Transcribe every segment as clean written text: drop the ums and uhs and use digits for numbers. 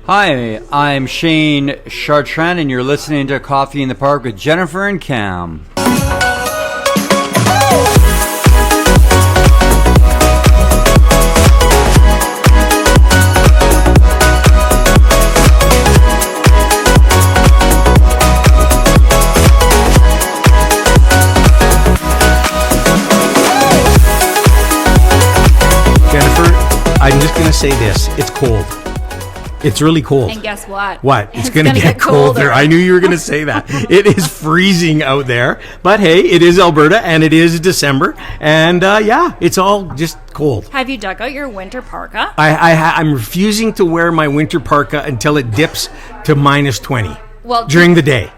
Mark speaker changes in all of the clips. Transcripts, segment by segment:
Speaker 1: Hi, I'm Shane Chartrand, and you're listening to Coffee in the Park with Jennifer and Cam.
Speaker 2: Jennifer, I'm just going to say this. It's cold. It's really cold.
Speaker 3: And guess what?
Speaker 2: What? It's going to get colder. I knew you were going to say that. It is freezing out there. But hey, it is Alberta and it is December. And yeah, it's all just cold.
Speaker 3: Have you dug out your winter parka?
Speaker 2: I'm refusing to wear my winter parka until it dips to minus 20 during the day.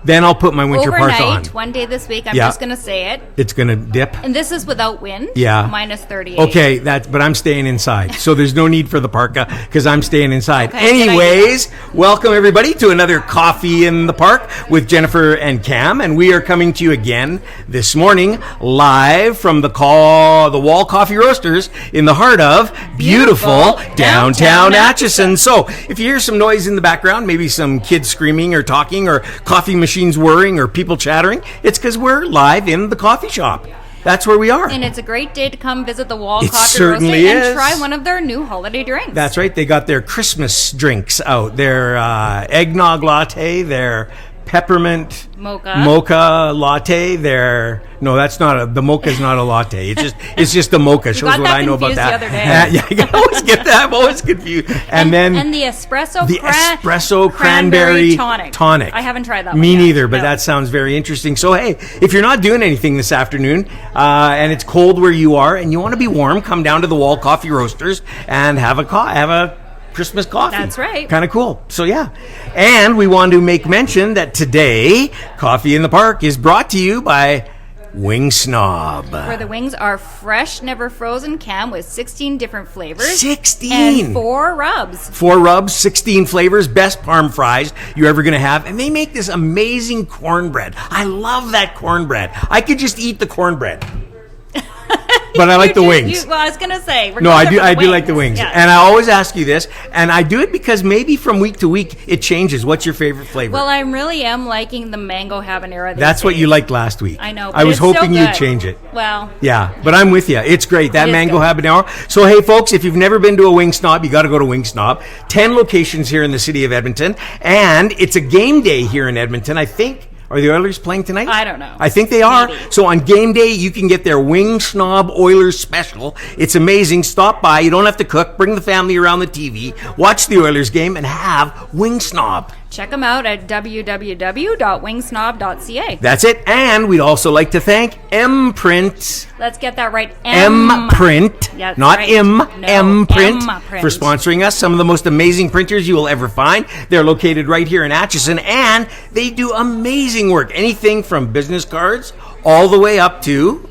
Speaker 2: Then I'll put my winter parka on.
Speaker 3: Overnight, one day this week, I'm just going to say it.
Speaker 2: It's going to dip.
Speaker 3: And this is without wind.
Speaker 2: Yeah.
Speaker 3: Minus 38.
Speaker 2: Okay, but I'm staying inside. So there's no need for the parka because I'm staying inside.
Speaker 3: Okay,
Speaker 2: anyways, welcome everybody to another Coffee in the Park with Jennifer and Cam. And we are coming to you again this morning live from the Wall Coffee Roasters in the heart of beautiful downtown Atchison. So if you hear some noise in the background, maybe some kids screaming or talking or coffee machines whirring or people chattering, it's because we're live in the coffee shop. That's where we are.
Speaker 3: And it's a great day to come visit the Wall Coffee
Speaker 2: certainly
Speaker 3: Roasters
Speaker 2: is.
Speaker 3: and try one of their new holiday drinks.
Speaker 2: That's right. They got their Christmas drinks out. Their eggnog latte, their peppermint mocha latte. No, that's not the mocha is not a latte. It's just a mocha. Shows what I know about that.
Speaker 3: The other day.
Speaker 2: Yeah, I always get that. I'm always confused. And the
Speaker 3: espresso
Speaker 2: cranberry tonic.
Speaker 3: I haven't tried that.
Speaker 2: Me neither, but that sounds very interesting. So hey, if you're not doing anything this afternoon and it's cold where you are and you want to be warm, come down to the Wall Coffee Roasters and have a Christmas coffee.
Speaker 3: That's right.
Speaker 2: Kind of cool. So yeah. And we want to make mention that today, Coffee in the Park is brought to you by Wing Snob.
Speaker 3: Where the wings are fresh, never frozen, Cam, with 16 different flavors.
Speaker 2: 16!
Speaker 3: And 4 rubs.
Speaker 2: 4 rubs, 16 flavors, best parm fries you're ever going to have. And they make this amazing cornbread. I love that cornbread. I could just eat the cornbread. But I like the wings.
Speaker 3: I was going to say.
Speaker 2: No, I do like the wings. Yes. And I always ask you this, and I do it because maybe from week to week it changes. What's your favorite flavor?
Speaker 3: Well, I really am liking the mango habanero.
Speaker 2: That's what you liked last week.
Speaker 3: I know.
Speaker 2: I was hoping you'd change it.
Speaker 3: Well.
Speaker 2: Yeah, but I'm with you. It's great. That mango habanero. So, hey, folks, if you've never been to a Wing Snob, you got to go to Wing Snob. 10 locations here in the city of Edmonton, and it's a game day here in Edmonton, I think. Are the Oilers playing tonight?
Speaker 3: I don't know.
Speaker 2: I think they are.
Speaker 3: Maybe.
Speaker 2: So on game day, you can get their Wing Snob Oilers special. It's amazing. Stop by. You don't have to cook. Bring the family around the TV. Watch the Oilers game and have Wing Snob.
Speaker 3: Check them out at www.wingsnob.ca.
Speaker 2: That's it. And we'd also like to thank M-Print.
Speaker 3: Let's get that right.
Speaker 2: M-Print.
Speaker 3: Yes,
Speaker 2: not
Speaker 3: right.
Speaker 2: M-Print. For sponsoring us. Some of the most amazing printers you will ever find. They're located right here in Atchison. And they do amazing work. Anything from business cards all the way up to...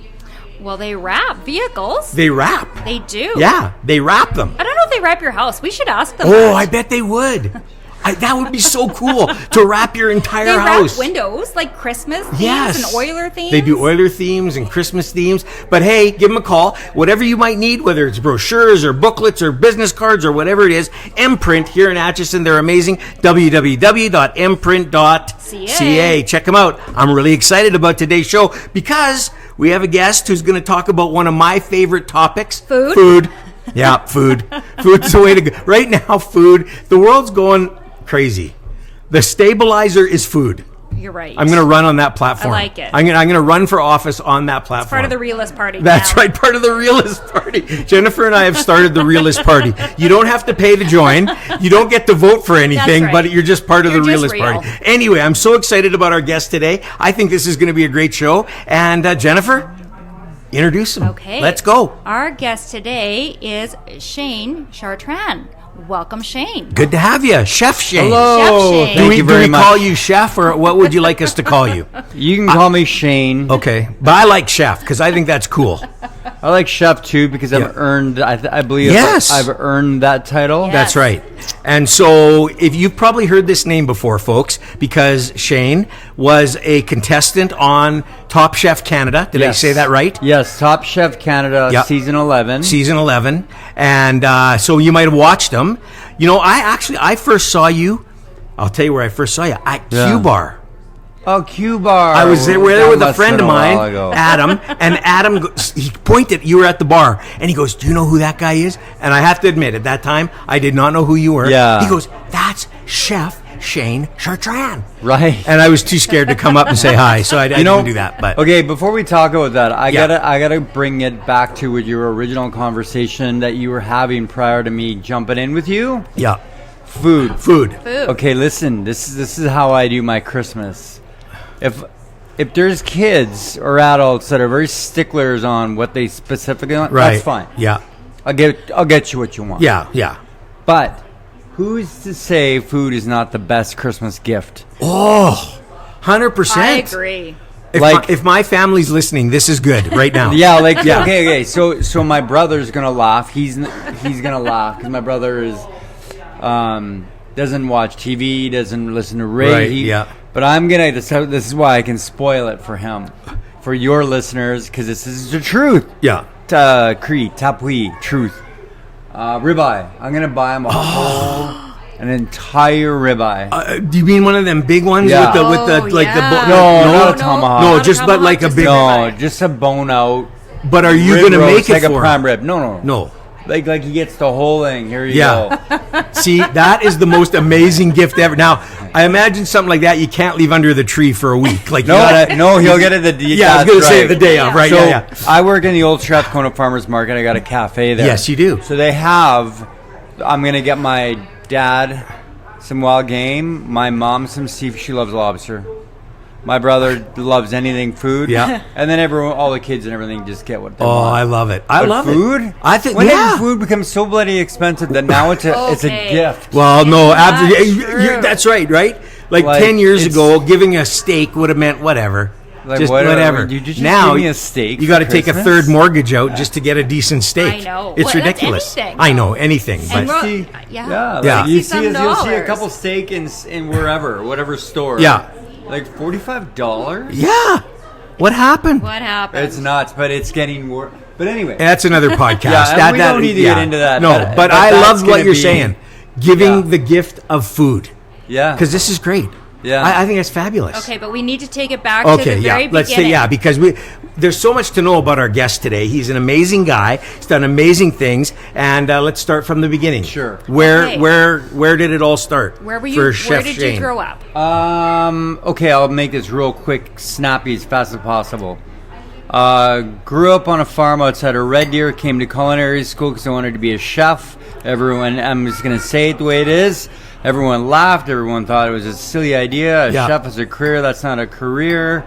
Speaker 3: Well, they wrap vehicles.
Speaker 2: They wrap.
Speaker 3: They do.
Speaker 2: Yeah, they wrap them.
Speaker 3: I don't know if they wrap your house. We should ask them.
Speaker 2: Oh, I bet they would. That would be so cool to wrap your entire house.
Speaker 3: They wrap windows like Christmas themes and Oiler themes.
Speaker 2: They do Oiler themes and Christmas themes. But hey, give them a call. Whatever you might need, whether it's brochures or booklets or business cards or whatever it is, M-Print here in Atchison, they're amazing. www.mprint.ca. Check them out. I'm really excited about today's show because we have a guest who's going to talk about one of my favorite topics.
Speaker 3: Food.
Speaker 2: Yeah, food. Food's the way to go. Right now, food. The world's going crazy. The stabilizer is food.
Speaker 3: You're right.
Speaker 2: I'm going to run on that platform.
Speaker 3: I like it.
Speaker 2: I'm going to run for office on that platform.
Speaker 3: It's part of the realist party.
Speaker 2: That's right, part of the realist party. Jennifer and I have started the realist party. You don't have to pay to join. You don't get to vote for anything, but you're just part of the realist party. Anyway, I'm so excited about our guest today. I think this is going to be a great show. And Jennifer, introduce him.
Speaker 3: Okay.
Speaker 2: Let's go.
Speaker 3: Our guest today is Shane Chartrand. Welcome, Shane.
Speaker 2: Good to have you, Chef Shane.
Speaker 1: Hello.
Speaker 3: Chef Shane.
Speaker 1: Thank you very much.
Speaker 2: Do we call you Chef, or what would you like us to call you?
Speaker 1: You can call me Shane.
Speaker 2: Okay, but I like Chef because I think that's cool.
Speaker 1: I like Chef too because I've earned. I believe
Speaker 2: Yes.
Speaker 1: I've earned that title.
Speaker 3: Yes.
Speaker 2: That's right. And so if you've probably heard this name before, folks, because Shane was a contestant on Top Chef Canada. Did I say that right?
Speaker 1: Yes, Top Chef Canada, season 11.
Speaker 2: Season 11. And so you might have watched him. You know, I first saw you, I'll tell you where I first saw you, at Q-Bar.
Speaker 1: Oh, Q-Bar.
Speaker 2: I was there with a friend of mine, Adam, and Adam, he pointed, you were at the bar, and he goes, do you know who that guy is? And I have to admit, at that time, I did not know who you were.
Speaker 1: Yeah.
Speaker 2: He goes, that's Chef Shane Chartrand.
Speaker 1: Right.
Speaker 2: And I was too scared to come up and say hi, so I didn't do that. But
Speaker 1: okay, before we talk about that, I gotta bring it back to with your original conversation that you were having prior to me jumping in with you.
Speaker 2: Yeah.
Speaker 1: Food.
Speaker 3: Okay,
Speaker 1: listen, this is how I do my Christmas. If there's kids or adults that are very sticklers on what they specifically want, that's fine.
Speaker 2: Yeah.
Speaker 1: I'll get you what you want.
Speaker 2: Yeah.
Speaker 1: But who's to say food is not the best Christmas gift?
Speaker 2: Oh, 100%.
Speaker 3: I agree.
Speaker 2: If my family's listening, this is good right now.
Speaker 1: Okay. So my brother's gonna laugh. He's gonna laugh because my brother is doesn't watch TV, doesn't listen to radio.
Speaker 2: Right, yeah.
Speaker 1: But I'm gonna. This is why I can spoil it for him, for your listeners, because this is the truth.
Speaker 2: Yeah.
Speaker 1: Cree, tawâw, truth. Ribeye. I'm gonna buy him an entire ribeye.
Speaker 2: Do you mean one of them big ones
Speaker 1: Yeah.
Speaker 2: with the
Speaker 1: not a tomahawk.
Speaker 2: No, just but like a big.
Speaker 1: No, just a bone out.
Speaker 2: But are you
Speaker 1: rib
Speaker 2: gonna
Speaker 1: roast,
Speaker 2: make it
Speaker 1: like
Speaker 2: for
Speaker 1: a prime
Speaker 2: him?
Speaker 1: rib? No. Like he gets the whole thing. Here you go.
Speaker 2: See, that is the most amazing gift ever. Now, I imagine something like that you can't leave under the tree for a week. Like
Speaker 1: he'll get it the day.
Speaker 2: I was going to say the day of, right?
Speaker 1: So I work in the Old Strathcona Farmers Market. I got a cafe there.
Speaker 2: Yes, you do.
Speaker 1: So they have. I'm going to get my dad some wild game. My mom some seafood. She loves lobster. My brother loves anything food.
Speaker 2: Yeah.
Speaker 1: And then all the kids and everything just get what they want.
Speaker 2: Oh, I love it. I love
Speaker 1: food?
Speaker 2: it. I think
Speaker 1: when did food become so bloody expensive that now it's a gift?
Speaker 2: Well, no,
Speaker 3: That's
Speaker 2: absolutely. That's right? Like 10 years ago, giving a steak would have meant whatever.
Speaker 1: Like
Speaker 2: just
Speaker 1: whatever. You just
Speaker 2: now,
Speaker 1: give me a steak
Speaker 2: you got to
Speaker 1: for
Speaker 2: take a
Speaker 1: Christmas?
Speaker 2: third mortgage out just to get a decent steak.
Speaker 3: I know.
Speaker 2: It's
Speaker 3: Well, that's
Speaker 2: ridiculous.
Speaker 3: anything.
Speaker 2: I know, anything.
Speaker 3: And
Speaker 2: But
Speaker 1: Yeah.
Speaker 2: Yeah.
Speaker 1: You'll see a
Speaker 3: $60
Speaker 1: couple steak in whatever store.
Speaker 2: Yeah.
Speaker 1: Like $45.
Speaker 2: yeah. What happened?
Speaker 3: What happened?
Speaker 1: It's nuts, but it's getting worse. But anyway,
Speaker 2: That's another podcast.
Speaker 1: Yeah, we don't need to get into that.
Speaker 2: No, but I
Speaker 1: that's
Speaker 2: love what
Speaker 1: gonna
Speaker 2: you're
Speaker 1: be-
Speaker 2: saying. Giving
Speaker 1: Yeah.
Speaker 2: the gift of food.
Speaker 1: yeah,
Speaker 2: Because this is great.
Speaker 1: Yeah.
Speaker 2: I think that's fabulous.
Speaker 3: Okay, but we need to take it back to the very
Speaker 2: Let's
Speaker 3: beginning.
Speaker 2: say because there's so much to know about our guest today. He's an amazing guy. He's done amazing things, and let's start from the beginning.
Speaker 1: Sure.
Speaker 2: Where
Speaker 3: Okay.
Speaker 2: did it all start?
Speaker 3: Where were you?
Speaker 2: For
Speaker 3: Where
Speaker 2: Chef
Speaker 3: did
Speaker 2: Shane?
Speaker 3: you grow up?
Speaker 1: Okay, I'll make this real quick, snappy, as fast as possible. Grew up on a farm outside of Red Deer. Came to culinary school because I wanted to be a chef. Everyone, I'm just gonna say it the way it is. Everyone laughed. Everyone thought it was a silly idea. A chef is a career. That's not a career.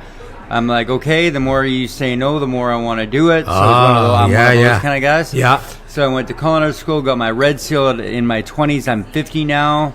Speaker 1: I'm like, okay, the more you say no, the more I want to do it. So I'm one of those kind of guys.
Speaker 2: Yeah.
Speaker 1: So I went to culinary school, got my red seal in my 20s. I'm 50 now.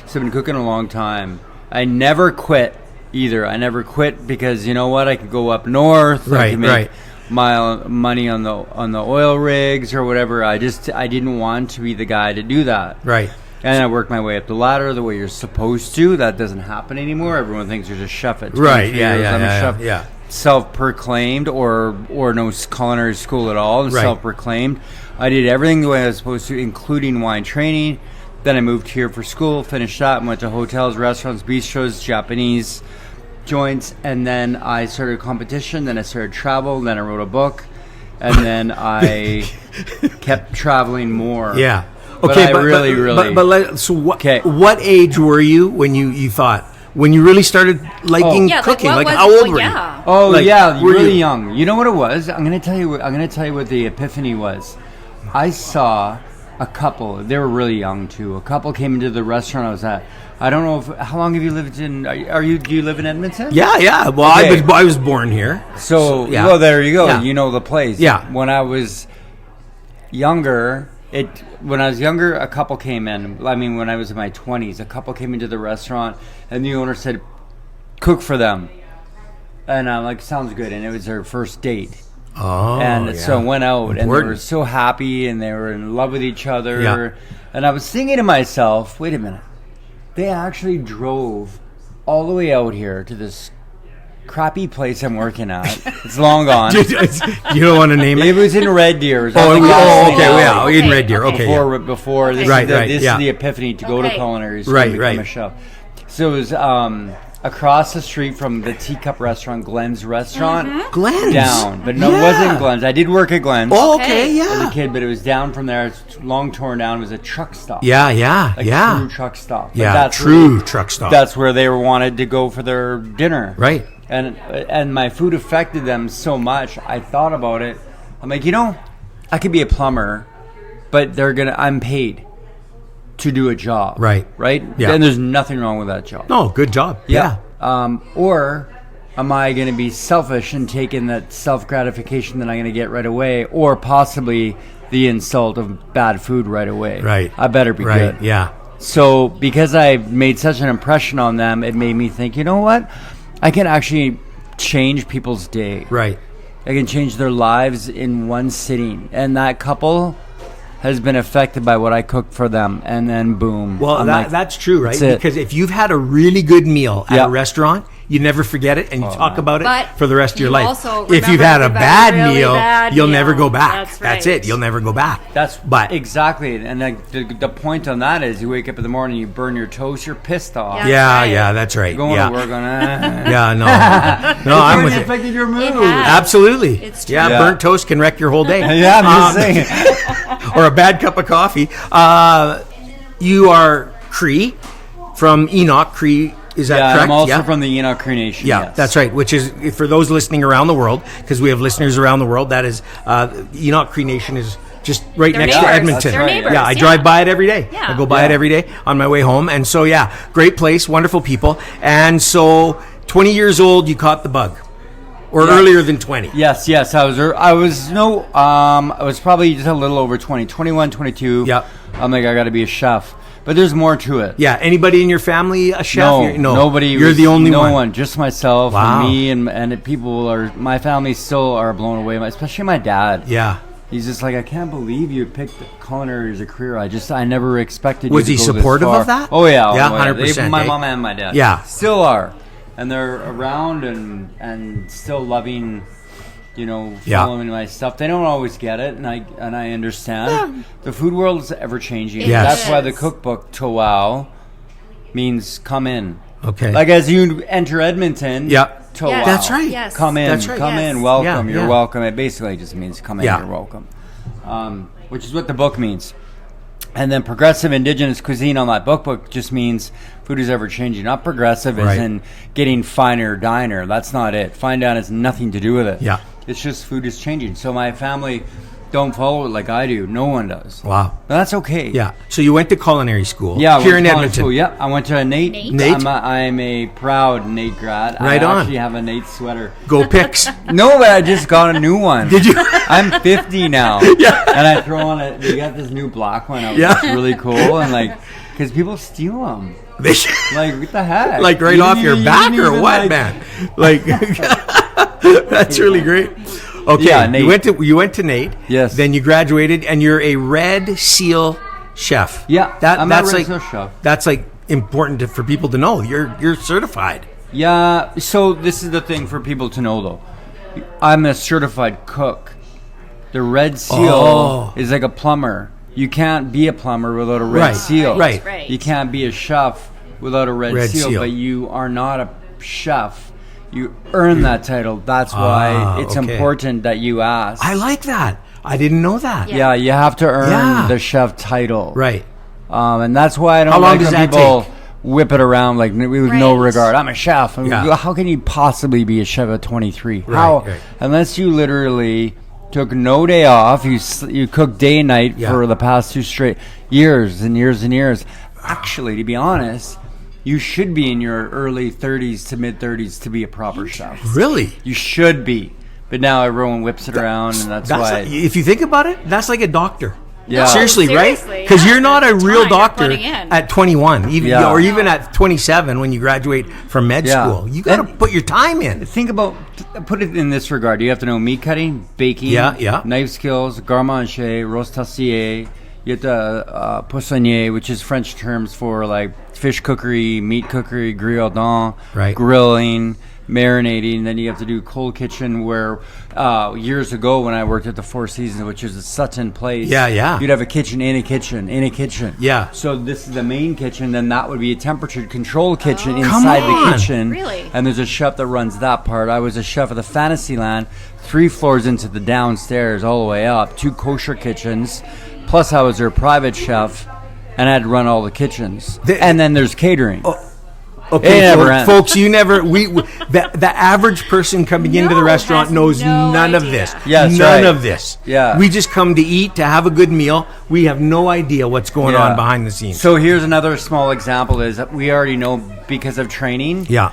Speaker 1: So I've been cooking a long time. I never quit either. I never quit because you know what? I could go up north. I could make my money on the oil rigs or whatever. I didn't want to be the guy to do that.
Speaker 2: Right.
Speaker 1: And I worked my way up the ladder the way you're supposed to. That doesn't happen anymore. Everyone thinks you're just chef at 23
Speaker 2: Right.
Speaker 1: years.
Speaker 2: Yeah.
Speaker 1: I'm a chef.
Speaker 2: Yeah.
Speaker 1: Self-proclaimed or no culinary school at all.
Speaker 2: Right.
Speaker 1: Self-proclaimed. I did everything the way I was supposed to, including wine training. Then I moved here for school, finished that, and went to hotels, restaurants, bistros, Japanese joints, and then I started competition. Then I started travel. Then I wrote a book, and then I kept traveling more.
Speaker 2: Yeah.
Speaker 1: Okay,
Speaker 2: But so what age were you when you thought when you really started liking cooking?
Speaker 3: like
Speaker 2: how old were you?
Speaker 1: Oh
Speaker 2: Like,
Speaker 1: yeah,
Speaker 2: were
Speaker 1: really
Speaker 2: you-
Speaker 1: young. You know what it was? I'm gonna tell you what the epiphany was. I saw a couple. They were really young too. A couple came into the restaurant I was at. I don't know how long have you lived in? Do you live in Edmonton?
Speaker 2: Yeah. Well,
Speaker 1: Okay.
Speaker 2: I was born here.
Speaker 1: So
Speaker 2: yeah.
Speaker 1: well, there you go.
Speaker 2: Yeah.
Speaker 1: You know the place.
Speaker 2: Yeah.
Speaker 1: When I was younger, a couple came in. I mean, when I was in my 20s, a couple came into the restaurant, and the owner said, "Cook for them." And I'm like, "Sounds good." And it was their first date.
Speaker 2: Oh,
Speaker 1: and so I went out, and they
Speaker 2: Important.
Speaker 1: were so happy, and they were in love with each other.
Speaker 2: Yeah.
Speaker 1: And I was thinking to myself, wait a minute. They actually drove all the way out here to this crappy place I'm working at. It's long gone.
Speaker 2: You don't want to name it?
Speaker 1: It was in Red Deer. It was
Speaker 2: in Red Deer. Okay,
Speaker 1: before this, this is the epiphany to go to culinary school and become a chef. So it was across the street from the Teacup restaurant, Glenn's restaurant.
Speaker 2: Glenn's?
Speaker 1: Down. But no, it wasn't Glenn's. I did work at Glenn's.
Speaker 2: Oh, okay,
Speaker 1: as a kid, but it was down from there. It's long torn down. It was a truck stop.
Speaker 2: True
Speaker 1: truck stop. But
Speaker 2: that's truck stop.
Speaker 1: That's where they wanted to go for their dinner.
Speaker 2: Right.
Speaker 1: And my food affected them so much. I thought about it. I'm like, I could be a plumber, but I'm paid to do a job.
Speaker 2: Right. Yeah.
Speaker 1: And there's nothing wrong with that job.
Speaker 2: No, good job. Yeah.
Speaker 1: Or am I going to be selfish and taking that self-gratification that I'm going to get right away, or possibly the insult of bad food right away?
Speaker 2: Right.
Speaker 1: I better be good.
Speaker 2: Yeah.
Speaker 1: So because I made such an impression on them, it made me think, you know what? I can actually change people's day.
Speaker 2: Right.
Speaker 1: I can change their lives in one sitting. And that couple has been affected by what I cooked for them. And then boom.
Speaker 2: Well, that's true, right?
Speaker 1: That's
Speaker 2: because if you've had a really good meal at a restaurant, you never forget it, and you talk about it for the rest of your life. If you've had a bad meal, you'll never go back. That's it. You'll never go back.
Speaker 1: Exactly. And the point on that is, you wake up in the morning, you burn your toast, you're pissed off.
Speaker 2: Yeah, that's right.
Speaker 1: Going to work on
Speaker 2: no, I'm with
Speaker 1: it.
Speaker 2: It
Speaker 1: affected your mood.
Speaker 2: Absolutely.
Speaker 3: It's true.
Speaker 2: Yeah, burnt toast can wreck your whole day.
Speaker 1: Yeah, I'm just saying.
Speaker 2: Or a bad cup of coffee. You are Cree from Enoch Cree. Is that correct?
Speaker 1: I'm also from the Enoch Cree Nation.
Speaker 2: Yeah,
Speaker 1: yes.
Speaker 2: That's right. Which is, for those listening around the world, because we have listeners around the world, that is, Enoch Cree Nation is just right next to Edmonton.
Speaker 3: They're neighbors.
Speaker 2: Yeah, I drive by it every day.
Speaker 3: Yeah.
Speaker 2: I go by it every day on my way home. And so, great place, wonderful people. And so, 20 years old, you caught the bug. Or earlier than 20.
Speaker 1: Yes. I was probably just a little over 20, 21, 22.
Speaker 2: Yeah.
Speaker 1: I'm like, I got to be a chef. But there's more to it.
Speaker 2: Yeah. Anybody in your family a chef?
Speaker 1: No, nobody.
Speaker 2: You're the only one.
Speaker 1: No one. Just myself
Speaker 2: Wow.
Speaker 1: and me, and people my family still are blown away. Especially my dad.
Speaker 2: Yeah.
Speaker 1: He's just like, I can't believe you picked culinary as a career. I never expected you
Speaker 2: Was
Speaker 1: to
Speaker 2: he
Speaker 1: go
Speaker 2: supportive
Speaker 1: this far.
Speaker 2: of that?
Speaker 1: Oh yeah.
Speaker 2: Yeah, 100%.
Speaker 1: My mom and my dad.
Speaker 2: Yeah.
Speaker 1: Still are. And they're around and still loving, following my stuff. They don't always get it, and I understand. Yeah. The food world is ever changing.
Speaker 2: Yes.
Speaker 1: That's why the cookbook tawâw means come in.
Speaker 2: Okay.
Speaker 1: Like as you enter Edmonton.
Speaker 2: Yeah.
Speaker 1: Tawâw.
Speaker 3: Yes.
Speaker 2: That's right.
Speaker 3: Yes.
Speaker 1: Come in.
Speaker 2: That's right.
Speaker 1: Come in.
Speaker 3: Yes.
Speaker 1: Welcome.
Speaker 2: Yeah,
Speaker 1: You're welcome. It basically just means come in.
Speaker 2: Yeah.
Speaker 1: You're welcome. Which is what the book means. And then progressive Indigenous cuisine on that book just means food is ever changing. Not progressive as in getting finer, diner. That's not it. Fine dine has nothing to do with it.
Speaker 2: Yeah.
Speaker 1: It's just food is changing. So my family don't follow it like I do. No one does.
Speaker 2: Wow.
Speaker 1: But that's okay.
Speaker 2: Yeah. So you went to culinary school.
Speaker 1: Yeah.
Speaker 2: Here in Edmonton.
Speaker 1: School. Yeah. I went to a NAIT.
Speaker 2: NAIT?
Speaker 1: I'm a proud NAIT grad.
Speaker 2: Right
Speaker 1: I
Speaker 2: on.
Speaker 1: actually have a NAIT sweater.
Speaker 2: Go Picks.
Speaker 1: No, but I just got a new one.
Speaker 2: Did you?
Speaker 1: I'm 50 now.
Speaker 2: Yeah.
Speaker 1: And I throw on it. They got this new black one out.
Speaker 2: Yeah.
Speaker 1: It's really cool. And because people steal them. Like, what the heck?
Speaker 2: Like right off your back or what, man? Like, that's really great. Okay,
Speaker 1: Yeah, NAIT.
Speaker 2: you went to NAIT.
Speaker 1: Yes.
Speaker 2: Then you graduated, and you're a Red Seal chef.
Speaker 1: Yeah, I'm
Speaker 2: that's
Speaker 1: a Red
Speaker 2: like
Speaker 1: Seal chef.
Speaker 2: That's like important for people to know. You're certified.
Speaker 1: Yeah, so this is the thing for people to know, though. I'm a certified cook. The Red Seal is like a plumber. You can't be a plumber without a Red Seal.
Speaker 2: Right.
Speaker 1: You can't be a chef without a Red Seal, but you are not a chef. You earn that title. That's why it's important that you ask.
Speaker 2: I like that. I didn't know that.
Speaker 1: Yeah, you have to earn the chef title.
Speaker 2: Right.
Speaker 1: And that's why I don't
Speaker 2: How long
Speaker 1: like
Speaker 2: does
Speaker 1: when
Speaker 2: that
Speaker 1: people
Speaker 2: take?
Speaker 1: whip it around like with no regard. I'm a chef.
Speaker 2: Yeah.
Speaker 1: How can you possibly be a chef at 23?
Speaker 2: Right.
Speaker 1: Unless you literally took no day off, you cooked day and night for the past 2 straight years and years and years. Actually, to be honest, you should be in your early 30s to mid 30s to be a proper chef.
Speaker 2: Really?
Speaker 1: You should be. But now everyone whips it around, and that's why.
Speaker 2: If you think about it, that's like a doctor.
Speaker 1: Yeah.
Speaker 2: Seriously, right? Because you're not a real doctor at 21, or even at 27 when you graduate from med school. You got to put your time in.
Speaker 1: Put it in this regard. You have to know meat cutting, baking, knife skills, garde manger, roast tassier. You get the poissonnier, which is French terms for like fish cookery, meat cookery, grill,
Speaker 2: Right.
Speaker 1: grilling, marinating. Then you have to do cold kitchen, where years ago when I worked at the Four Seasons, which is a Sutton place, you'd have a kitchen in a kitchen in a kitchen.
Speaker 2: Yeah.
Speaker 1: So this is the main kitchen, then that would be a temperature control kitchen
Speaker 2: Come
Speaker 1: inside
Speaker 2: on.
Speaker 1: the kitchen.
Speaker 3: Really?
Speaker 1: And there's a chef that runs that part. I was a chef of the Fantasyland, 3 floors into the downstairs all the way up, 2 kosher kitchens. Plus I was their private chef, and I had to run all the kitchens. And then there's catering.
Speaker 2: Okay,
Speaker 1: It never ends.
Speaker 2: folks, you never. The average person coming into the restaurant
Speaker 3: has
Speaker 2: knows
Speaker 3: no
Speaker 2: none of
Speaker 3: idea.
Speaker 2: this.
Speaker 1: Yeah, that's
Speaker 2: none
Speaker 1: right.
Speaker 2: of this.
Speaker 1: Yeah.
Speaker 2: We just come to eat, to have a good meal. We have no idea what's going on behind the scenes.
Speaker 1: So here's another small example: is that we already know because of training.
Speaker 2: Yeah.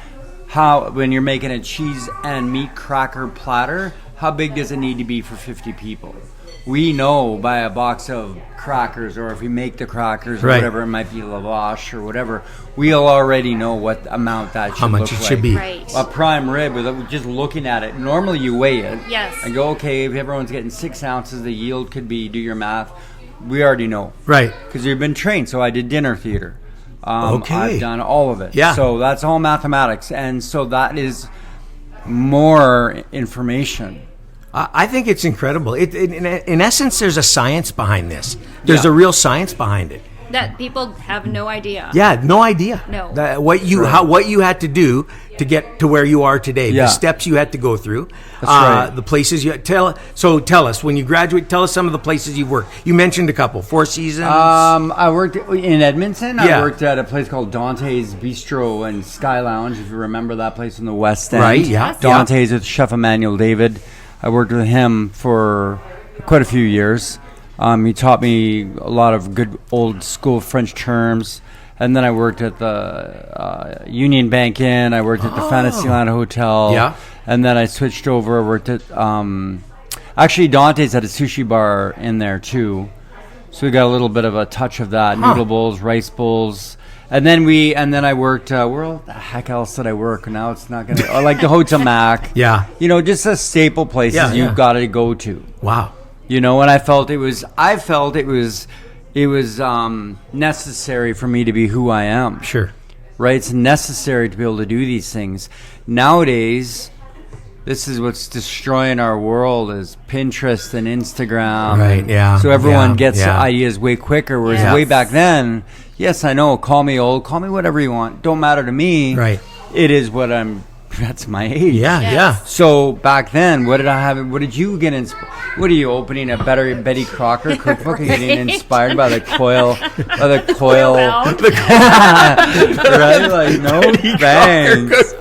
Speaker 1: How when you're making a cheese and meat cracker platter, how big does it need to be for 50 people? We know by a box of crackers, or if we make the crackers or
Speaker 2: Right.
Speaker 1: whatever, it might be lavash or whatever, we'll already know what amount that should
Speaker 2: How much
Speaker 1: look
Speaker 2: it
Speaker 1: like.
Speaker 2: should be.
Speaker 3: Right.
Speaker 1: A prime rib, with just looking at it, normally you weigh it.
Speaker 3: Yes.
Speaker 1: And go, okay, if everyone's getting 6 ounces, the yield could be, do your math. We already know.
Speaker 2: Right.
Speaker 1: Because you've been trained. So I did dinner theater.
Speaker 2: Okay.
Speaker 1: I've done all of it.
Speaker 2: Yeah.
Speaker 1: So that's all mathematics. And so that is more information.
Speaker 2: I think it's incredible. In essence, there's a science behind this. There's
Speaker 1: Yeah.
Speaker 2: a real science behind it.
Speaker 3: That people have no idea.
Speaker 2: Yeah, no idea.
Speaker 3: No.
Speaker 2: What you had to do to get to where you are today,
Speaker 1: Yeah.
Speaker 2: the steps you had to go through,
Speaker 1: That's right.
Speaker 2: the places you tell us when you graduate. Tell us some of the places you've worked. You mentioned a couple, Four Seasons.
Speaker 1: I worked in Edmonton.
Speaker 2: Yeah.
Speaker 1: I worked at a place called Dante's Bistro and Sky Lounge, if you remember that place in the West End.
Speaker 2: Right, yeah.
Speaker 1: Dante's with Chef Emmanuel David. I worked with him for quite a few years. He taught me a lot of good old school French terms. And then I worked at the Union Bank Inn. I worked at the Fantasyland Hotel.
Speaker 2: Yeah.
Speaker 1: And then I switched over. I worked at... actually, Dante's had a sushi bar in there, too. So we got a little bit of a touch of that. Noodle bowls, rice bowls. And then I worked, where the heck else did I work? Now it's not going to... like the Hotel Mac.
Speaker 2: Yeah.
Speaker 1: You know, just the staple places you've got to go to.
Speaker 2: Wow.
Speaker 1: You know, and I felt it was necessary for me to be who I am.
Speaker 2: Sure.
Speaker 1: Right? It's necessary to be able to do these things. Nowadays, this is what's destroying our world is Pinterest and Instagram.
Speaker 2: Right, yeah.
Speaker 1: So everyone
Speaker 2: Yeah,
Speaker 1: gets
Speaker 2: yeah.
Speaker 1: ideas way quicker, whereas
Speaker 3: Yes.
Speaker 1: way back then, yes, I know, call me old, call me whatever you want. Don't matter to me.
Speaker 2: Right.
Speaker 1: It is what that's my age.
Speaker 2: Yeah,
Speaker 3: Yes.
Speaker 2: yeah.
Speaker 1: So back then, what did I have? What did you get inspired? What are you opening a better Betty Crocker cookbook and getting inspired by the coil?
Speaker 3: Bound.
Speaker 1: Right? Like no thanks.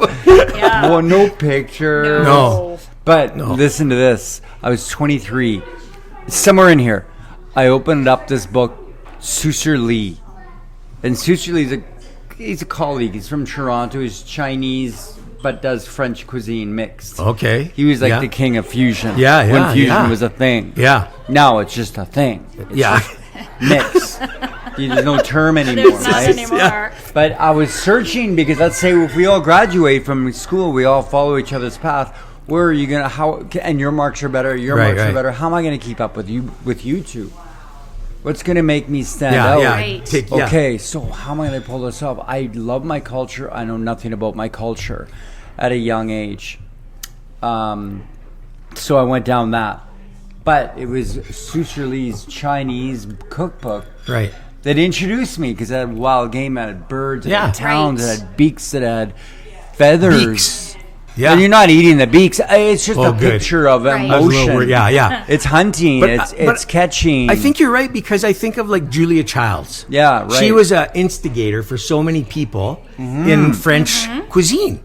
Speaker 3: Yeah.
Speaker 1: Well, no picture.
Speaker 2: No.
Speaker 1: But listen to this. I was 23. Somewhere in here, I opened up this book, Susur Lee, and Susur Lee he's a colleague. He's from Toronto. He's Chinese, but does French cuisine mixed.
Speaker 2: Okay.
Speaker 1: He was like
Speaker 2: Yeah.
Speaker 1: the king of fusion.
Speaker 2: Yeah, yeah,
Speaker 1: when fusion
Speaker 2: yeah.
Speaker 1: was a thing.
Speaker 2: Yeah.
Speaker 1: Now it's just a thing. It's
Speaker 2: Yeah.
Speaker 1: just mix. There's no term anymore,
Speaker 3: There's not
Speaker 1: right?
Speaker 3: anymore.
Speaker 1: But I was searching because let's say if we all graduate from school, we all follow each other's path. Where are you gonna? How? And your marks are better. Your
Speaker 2: Right,
Speaker 1: marks
Speaker 2: right.
Speaker 1: are better. How am I gonna keep up with you two? What's gonna make me stand
Speaker 2: Yeah,
Speaker 1: out?
Speaker 2: yeah.
Speaker 3: Right.
Speaker 1: Okay, so how am I going to pull this off? I love my culture. I know nothing about my culture at a young age. So I went down that. But it was Susur Lee's Chinese cookbook
Speaker 2: Right.
Speaker 1: that introduced me because it had wild game, it had birds, it
Speaker 2: Yeah.
Speaker 1: had towns,
Speaker 3: Right.
Speaker 1: it had beaks, it had feathers.
Speaker 2: Beaks. Yeah.
Speaker 1: And you're not eating the beaks. It's just
Speaker 2: Oh,
Speaker 1: a
Speaker 2: good.
Speaker 1: picture of
Speaker 3: Right.
Speaker 2: I was a little
Speaker 1: emotion.
Speaker 2: worried. Yeah, yeah.
Speaker 1: It's hunting.
Speaker 2: But,
Speaker 1: it's catching.
Speaker 2: I think you're right because I think of like Julia Childs.
Speaker 1: Yeah, right.
Speaker 2: She was an instigator for so many people in French cuisine.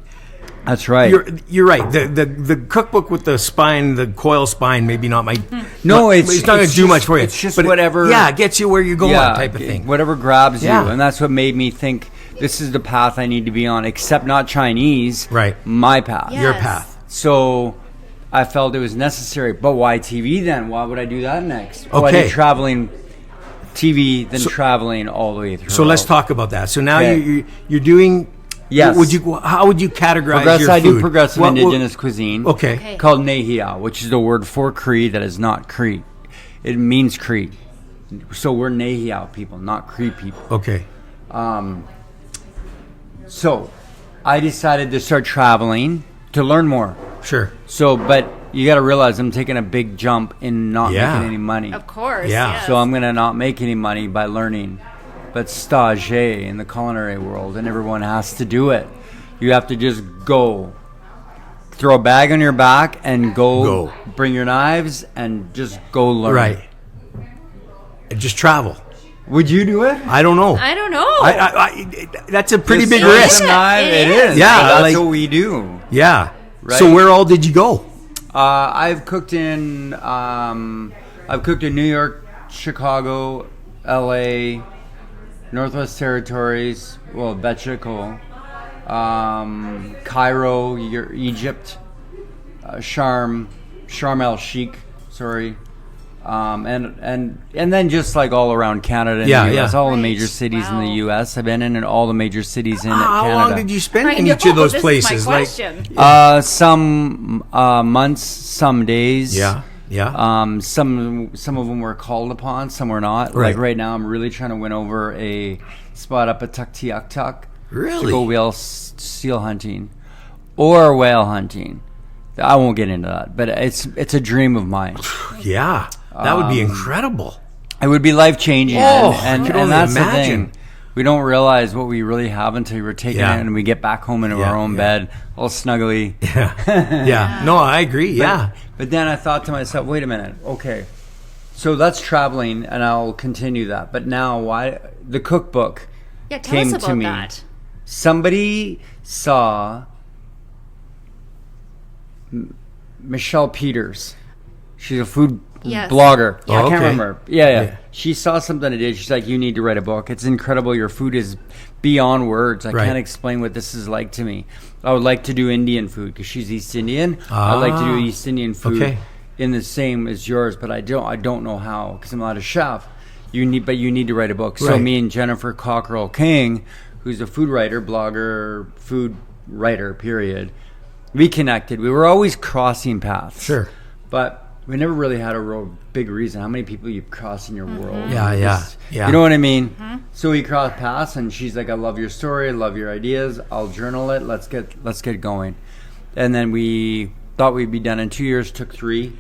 Speaker 1: That's right.
Speaker 2: You're right. The cookbook with the spine, the coil spine, maybe not my.
Speaker 1: No,
Speaker 2: it's not going to do
Speaker 1: just-
Speaker 2: much for you.
Speaker 1: it's just
Speaker 2: But
Speaker 1: whatever-
Speaker 2: Yeah, it gets you where you're going, type of thing.
Speaker 1: Whatever grabs
Speaker 2: Yeah.
Speaker 1: you. And that's what made me think this is the path I need to be on, except not Chinese.
Speaker 2: Right.
Speaker 1: My path.
Speaker 3: Yeah.
Speaker 2: Your
Speaker 3: Yes.
Speaker 2: path.
Speaker 1: So I felt it was necessary. But why TV then? Why would I do that next? Why
Speaker 2: Okay.
Speaker 1: do traveling TV than traveling all the way through?
Speaker 2: So let's talk about that. So now
Speaker 1: Okay.
Speaker 2: you're doing.
Speaker 1: Yes.
Speaker 2: How would you categorize your
Speaker 1: I do
Speaker 2: food?
Speaker 1: progressive
Speaker 2: What-
Speaker 1: indigenous cuisine.
Speaker 2: Okay.
Speaker 1: Called NAIT, which is the word for Cree that is not Cree. It means Cree. So we're Neihiao people, not Cree people.
Speaker 2: Okay.
Speaker 1: So I decided to start traveling to learn more.
Speaker 2: Sure.
Speaker 1: So, but you got to realize I'm taking a big jump in not
Speaker 2: Yeah.
Speaker 1: making any money.
Speaker 3: Of course.
Speaker 2: Yeah.
Speaker 3: Yes.
Speaker 1: So I'm going to not make any money by learning. But stager in the culinary world, and everyone has to do it. You have to just go. Throw a bag on your back and go. Bring your knives and just go learn.
Speaker 2: Right. Just travel.
Speaker 1: Would you do it?
Speaker 2: I don't know.
Speaker 3: I don't know.
Speaker 2: I that's a pretty big
Speaker 1: Just throw
Speaker 2: risk.
Speaker 1: some knife.
Speaker 3: It
Speaker 1: It
Speaker 3: is.
Speaker 1: is.
Speaker 2: Yeah,
Speaker 1: That's
Speaker 2: like-
Speaker 1: what we do.
Speaker 2: Yeah.
Speaker 1: Right.
Speaker 2: So where all did you go?
Speaker 1: I've cooked in New York, Chicago, L.A., Northwest Territories, well, Betchiko, Cairo, Egypt, Sharm El Sheikh, sorry, and then just like all around Canada and
Speaker 2: Yeah,
Speaker 1: the U.S.,
Speaker 2: yeah.
Speaker 1: all the
Speaker 3: Right.
Speaker 1: major cities in
Speaker 3: Wow.
Speaker 1: the U.S. I've been in all the major cities in
Speaker 2: How
Speaker 1: Canada.
Speaker 2: long did you spend
Speaker 3: I
Speaker 2: in
Speaker 3: know,
Speaker 2: each of those
Speaker 3: this
Speaker 2: places?
Speaker 3: Is my question.
Speaker 1: Some months, some days.
Speaker 2: Yeah.
Speaker 1: Some of them were called upon, some were not.
Speaker 2: Right.
Speaker 1: Like right now, I'm really trying to win over a spot up at Tuktiaktuk
Speaker 2: Really?
Speaker 1: to go seal hunting or whale hunting. I won't get into that, but it's a dream of mine.
Speaker 2: Yeah. That would be incredible.
Speaker 1: It would be life changing,
Speaker 2: Oh,
Speaker 1: and
Speaker 2: I could only
Speaker 1: that's the
Speaker 2: imagine.
Speaker 1: thing. We don't realize what we really have until we're taking
Speaker 2: Yeah.
Speaker 1: it and we get back home into
Speaker 2: Yeah,
Speaker 1: our own
Speaker 2: yeah.
Speaker 1: bed, all snuggly.
Speaker 2: Yeah. No, I agree. Yeah.
Speaker 1: But then I thought to myself, wait a minute, okay, so that's traveling, and I'll continue that. But now, why the cookbook
Speaker 3: Yeah, tell
Speaker 1: came
Speaker 3: us
Speaker 1: to
Speaker 3: about
Speaker 1: me?
Speaker 3: that.
Speaker 1: Somebody saw Michelle Peters. She's a food
Speaker 3: Yes.
Speaker 1: blogger.
Speaker 2: Oh,
Speaker 1: I can't
Speaker 2: okay.
Speaker 1: remember. Yeah.
Speaker 2: Yeah.
Speaker 1: She saw something I did. She's like, you need to write a book. It's incredible. Your food is beyond words. I
Speaker 2: Right.
Speaker 1: can't explain what this is like to me. I would like to do Indian food because she's East Indian. I'd like to do East Indian food
Speaker 2: Okay.
Speaker 1: in the same as yours, but I don't know how because I'm not a chef. You need to write a book. So
Speaker 2: Right.
Speaker 1: me and Jennifer Cockrall-King, who's a food writer, blogger, food writer, period, we connected. We were always crossing paths.
Speaker 2: Sure.
Speaker 1: But we never really had a real big reason. How many people you cross in your world?
Speaker 2: Yeah, yeah,
Speaker 1: Just-
Speaker 2: yeah.
Speaker 1: You know what I mean? So we crossed paths, and she's like, "I love your story. I love your ideas. I'll journal it. Let's get going." And then we thought we'd be done in 2 years. Took 3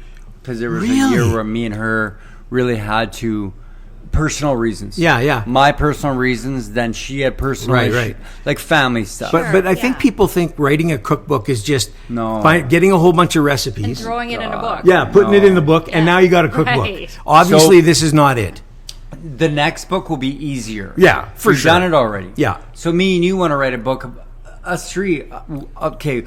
Speaker 1: because there was a year
Speaker 2: Really?
Speaker 1: where me and her really had to. Personal reasons.
Speaker 2: Yeah, yeah.
Speaker 1: My personal reasons. Then she had personal,
Speaker 2: Right,
Speaker 1: issues,
Speaker 2: right.
Speaker 1: like family stuff.
Speaker 2: But I
Speaker 3: yeah.
Speaker 2: think people think writing a cookbook is just
Speaker 1: No.
Speaker 2: getting a whole bunch of
Speaker 3: And
Speaker 2: recipes.
Speaker 3: throwing it in a book.
Speaker 2: Yeah, putting it in the book, and now you got a cookbook.
Speaker 3: Right.
Speaker 2: Obviously,
Speaker 1: So-
Speaker 2: this is not it.
Speaker 1: The next book will be easier.
Speaker 2: Yeah, for
Speaker 1: We've
Speaker 2: sure.
Speaker 1: done it already.
Speaker 2: Yeah.
Speaker 1: So me and you want to write a book. Us three, okay,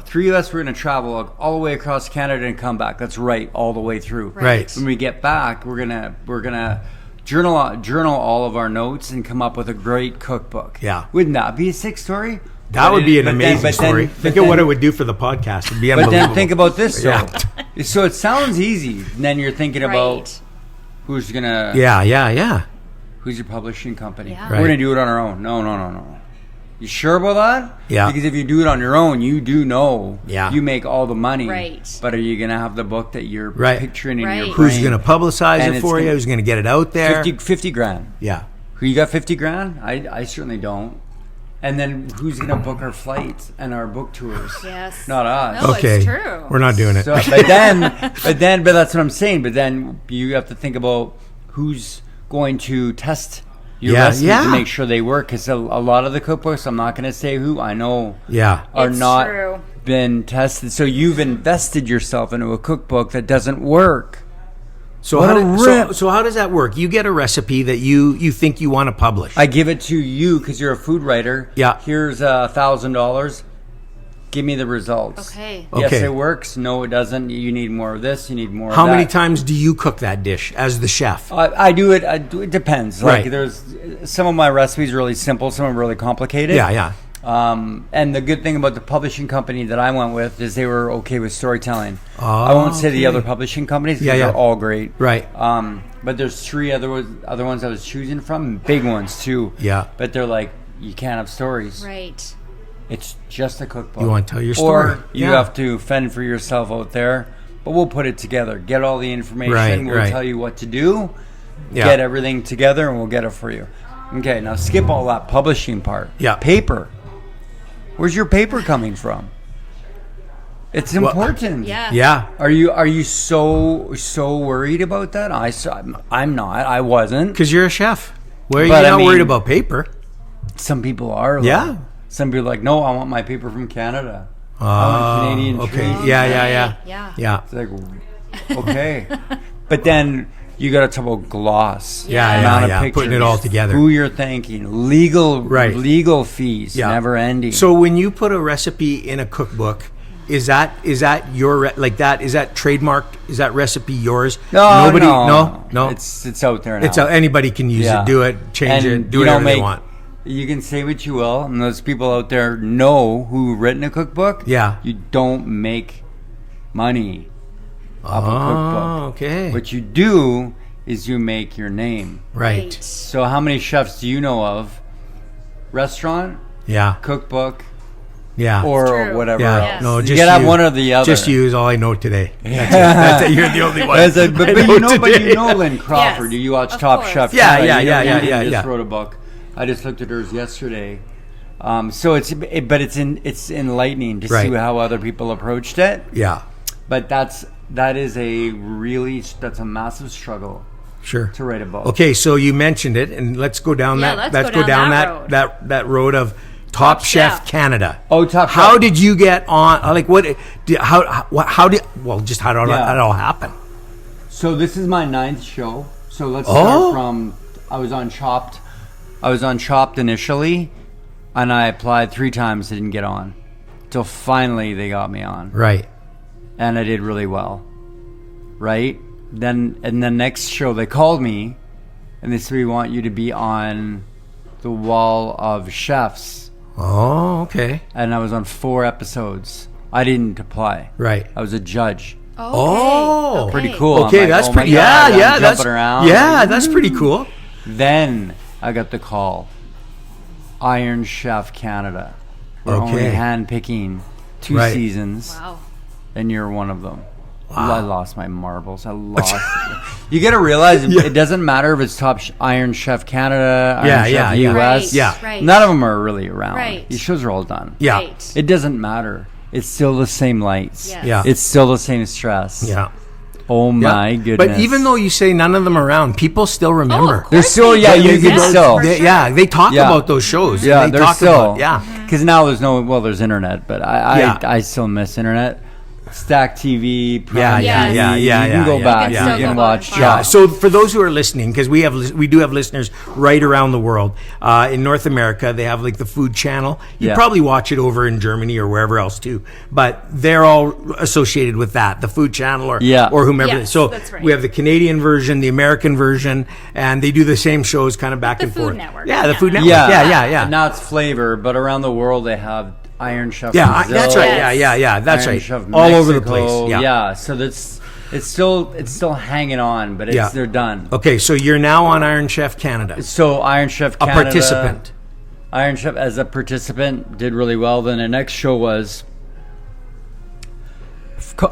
Speaker 1: 3 of us were going to travel all the way across Canada and come back. That's right, all the way through.
Speaker 2: Right.
Speaker 1: When we get back, we're gonna journal all of our notes and come up with a great cookbook.
Speaker 2: Yeah.
Speaker 1: Wouldn't that be a sick story?
Speaker 2: That would be an
Speaker 1: But then-
Speaker 2: amazing
Speaker 1: but then-
Speaker 2: story.
Speaker 1: but
Speaker 2: Think of
Speaker 1: then-
Speaker 2: what it would do for the podcast. It'd be
Speaker 1: But
Speaker 2: unbelievable.
Speaker 1: then think about this.
Speaker 2: Yeah.
Speaker 1: So it sounds easy. And then you're thinking about
Speaker 3: Right.
Speaker 1: who's gonna.
Speaker 2: Yeah.
Speaker 1: Who's your publishing company?
Speaker 3: Yeah.
Speaker 1: We're
Speaker 2: Right.
Speaker 1: going to do it on our own. No. You sure about that?
Speaker 2: Yeah.
Speaker 1: Because if you do it on your own, you do know
Speaker 2: Yeah.
Speaker 1: you make all the money.
Speaker 3: Right.
Speaker 1: But are you going to have the book that you're
Speaker 2: Right.
Speaker 1: picturing in
Speaker 3: Right.
Speaker 1: your brain?
Speaker 2: Who's going to publicize
Speaker 1: And
Speaker 2: it
Speaker 1: it's
Speaker 2: for you?
Speaker 1: gonna-
Speaker 2: Who's going to get it out there?
Speaker 1: 50 grand.
Speaker 2: Yeah.
Speaker 1: Who you got 50 grand? I certainly don't. And then who's going to book our flights and our book tours?
Speaker 3: Yes.
Speaker 1: Not us.
Speaker 3: No,
Speaker 2: Okay.
Speaker 3: it's true.
Speaker 2: We're not doing it.
Speaker 1: So, but that's what I'm saying. But then you have to think about who's going to test your
Speaker 2: Yeah,
Speaker 1: recipes
Speaker 2: yeah.
Speaker 1: to make sure they work. Because a lot of the cookbooks, I'm not going to say who, I know
Speaker 2: Yeah.
Speaker 1: are
Speaker 3: It's
Speaker 1: not
Speaker 3: true.
Speaker 1: been tested. So you've invested yourself into a cookbook that doesn't work.
Speaker 2: So
Speaker 1: What
Speaker 2: how,
Speaker 1: a rip.
Speaker 2: so how does that work? You get a recipe that you think you want to publish.
Speaker 1: I give it to you because you're a food writer.
Speaker 2: Yeah.
Speaker 1: Here's $1,000. Give me the results.
Speaker 3: Okay.
Speaker 1: Yes,
Speaker 2: Okay.
Speaker 1: it works. No, it doesn't. You need more of this. You need more
Speaker 2: How
Speaker 1: of that.
Speaker 2: many times do you cook that dish as the chef?
Speaker 1: I do it. It depends. Like
Speaker 2: Right.
Speaker 1: there's some of my recipes are really simple. Some are really complicated.
Speaker 2: Yeah.
Speaker 1: And the good thing about the publishing company that I went with is they were okay with storytelling.
Speaker 2: Oh,
Speaker 1: I won't say the
Speaker 2: okay.
Speaker 1: other publishing companies because
Speaker 2: Yeah, yeah.
Speaker 1: they're all great.
Speaker 2: Right.
Speaker 1: But there's 3 other ones I was choosing from, big ones too.
Speaker 2: Yeah.
Speaker 1: But they're like, you can't have stories.
Speaker 3: Right.
Speaker 1: It's just a cookbook.
Speaker 2: You wanna tell your story.
Speaker 1: Or you
Speaker 2: Yeah.
Speaker 1: have to fend for yourself out there. But we'll put it together. Get all the information.
Speaker 2: Right,
Speaker 1: We'll
Speaker 2: right.
Speaker 1: tell you what to do. get everything together and we'll get it for you. Okay, now skip all that publishing part.
Speaker 2: Yeah.
Speaker 1: Paper. Where's your paper coming from? It's important.
Speaker 2: Yeah.
Speaker 1: Are you so worried about that? I'm not. I wasn't.
Speaker 2: Because you're a chef. Where are you
Speaker 1: But, I
Speaker 2: not
Speaker 1: mean,
Speaker 2: worried about paper?
Speaker 1: Some people are. Though.
Speaker 2: Yeah.
Speaker 1: Some people are like, no, I want my paper from Canada. I want Canadian
Speaker 2: okay.
Speaker 1: trees.
Speaker 2: Yeah.
Speaker 1: It's like, okay. But then you got to talk about gloss.
Speaker 2: Yeah.
Speaker 1: Pictures,
Speaker 2: Putting it all together.
Speaker 1: Who you're thanking. Legal fees.
Speaker 2: Yeah.
Speaker 1: Never ending.
Speaker 2: So when you put a recipe in a cookbook, is that your is that trademarked? Is that recipe yours?
Speaker 1: No.
Speaker 2: No.
Speaker 1: It's out there now.
Speaker 2: It's out. Anybody can use it. Do it. Change it. Do whatever they want.
Speaker 1: You can say what you will, and those people out there know who've written a cookbook.
Speaker 2: Yeah.
Speaker 1: You don't make money off a cookbook.
Speaker 2: Okay.
Speaker 1: What you do is you make your name.
Speaker 2: Right.
Speaker 1: So how many chefs do you know of? Restaurant,
Speaker 2: Yeah.
Speaker 1: cookbook,
Speaker 2: Yeah.
Speaker 1: or whatever
Speaker 2: yeah.
Speaker 1: else.
Speaker 2: No,
Speaker 1: you
Speaker 2: just
Speaker 1: gotta have
Speaker 2: you.
Speaker 1: one or the other.
Speaker 2: Just you is all I know today. That's it. You're the only one.
Speaker 1: But you know Lynn Crawford.
Speaker 3: Yes,
Speaker 1: you watch
Speaker 3: of
Speaker 1: Top
Speaker 3: course.
Speaker 1: Chef.
Speaker 2: Yeah.
Speaker 1: She just wrote a book. I just looked at hers yesterday. So it's enlightening to see
Speaker 2: Right.
Speaker 1: how other people approached it.
Speaker 2: Yeah.
Speaker 1: But that's a massive struggle
Speaker 2: Sure.
Speaker 1: to write a book.
Speaker 2: Okay, so you mentioned it, and let's go down that.
Speaker 3: let's go down that
Speaker 2: road of Top Chef Canada.
Speaker 1: Oh, Top Chef.
Speaker 2: How did you get on? Like, how did that all happen?
Speaker 1: So this is my 9th show. So let's start from. I was on Chopped initially, and I applied 3 times. I didn't get on, till finally they got me on.
Speaker 2: Right.
Speaker 1: And I did really well. Right? Then in the next show they called me and they said, we want you to be on the Wall of Chefs.
Speaker 2: Oh, okay.
Speaker 1: And I was on 4 episodes. I didn't apply.
Speaker 2: Right.
Speaker 1: I was a judge.
Speaker 2: Oh.
Speaker 1: Pretty cool.
Speaker 2: Okay,
Speaker 1: I'm like,
Speaker 2: that's
Speaker 1: oh my
Speaker 2: pretty.
Speaker 1: God,
Speaker 2: Yeah,
Speaker 1: I'm
Speaker 2: that's
Speaker 1: jumping around.
Speaker 2: Yeah, that's pretty cool.
Speaker 1: Then I got the call. Iron Chef Canada. We're only
Speaker 2: Okay.
Speaker 1: hand-picking 2
Speaker 2: Right.
Speaker 1: seasons.
Speaker 3: Wow.
Speaker 1: And you're one of them. I lost my marbles. You got to realize it doesn't matter if it's Iron Chef Canada, Iron Chef US.
Speaker 3: Right,
Speaker 2: Yeah.
Speaker 3: right.
Speaker 1: None of them are really around.
Speaker 3: Right.
Speaker 1: These shows are all done.
Speaker 2: Yeah.
Speaker 3: Right.
Speaker 1: It doesn't matter. It's still the same lights.
Speaker 3: Yes.
Speaker 2: Yeah.
Speaker 1: It's still the same stress.
Speaker 2: Yeah.
Speaker 1: Oh my goodness.
Speaker 2: But even though you say none of them are around, people still remember.
Speaker 3: of course
Speaker 1: They're still,
Speaker 3: they
Speaker 1: yeah,
Speaker 3: do.
Speaker 1: you can
Speaker 3: Yes,
Speaker 1: still.
Speaker 3: for sure.
Speaker 2: Yeah, they talk
Speaker 1: Yeah.
Speaker 2: about those shows.
Speaker 1: Yeah,
Speaker 2: they
Speaker 1: they're
Speaker 2: talk
Speaker 1: still.
Speaker 2: about,
Speaker 1: Because now there's internet, but
Speaker 2: Yeah.
Speaker 1: I still miss internet. Stack TV, Prime
Speaker 2: Yeah,
Speaker 3: Yes.
Speaker 2: yeah.
Speaker 1: You can go back.
Speaker 3: You can
Speaker 1: You
Speaker 3: still
Speaker 1: can
Speaker 3: go
Speaker 1: watch.
Speaker 3: back.
Speaker 2: Yeah. So for those who are listening, because we do have listeners right around the world. In North America, they have like the Food Channel. You
Speaker 1: Yeah.
Speaker 2: probably watch it over in Germany or wherever else too. But they're all associated with that, the Food Channel or whomever.
Speaker 3: Yes,
Speaker 2: so
Speaker 3: that's right.
Speaker 2: we have the Canadian version, the American version, and they do the same shows kind of back
Speaker 3: The
Speaker 2: and
Speaker 3: Food
Speaker 2: forth.
Speaker 3: Network.
Speaker 2: Yeah, the
Speaker 3: Yeah.
Speaker 2: Food Network. Yeah.
Speaker 1: Now it's flavor, but around the world they have Iron Chef.
Speaker 2: Yeah,
Speaker 1: Brazil,
Speaker 2: that's right.
Speaker 3: Yes.
Speaker 2: Yeah. That's
Speaker 1: Iron
Speaker 2: right.
Speaker 1: Chef
Speaker 2: All over the
Speaker 1: Mexico.
Speaker 2: place. Yeah.
Speaker 1: So it's still hanging on, but they're done.
Speaker 2: Okay, so you're now on Iron Chef Canada.
Speaker 1: So Iron Chef
Speaker 2: A
Speaker 1: Canada,
Speaker 2: participant.
Speaker 1: Iron Chef as a participant did really well. Then the next show was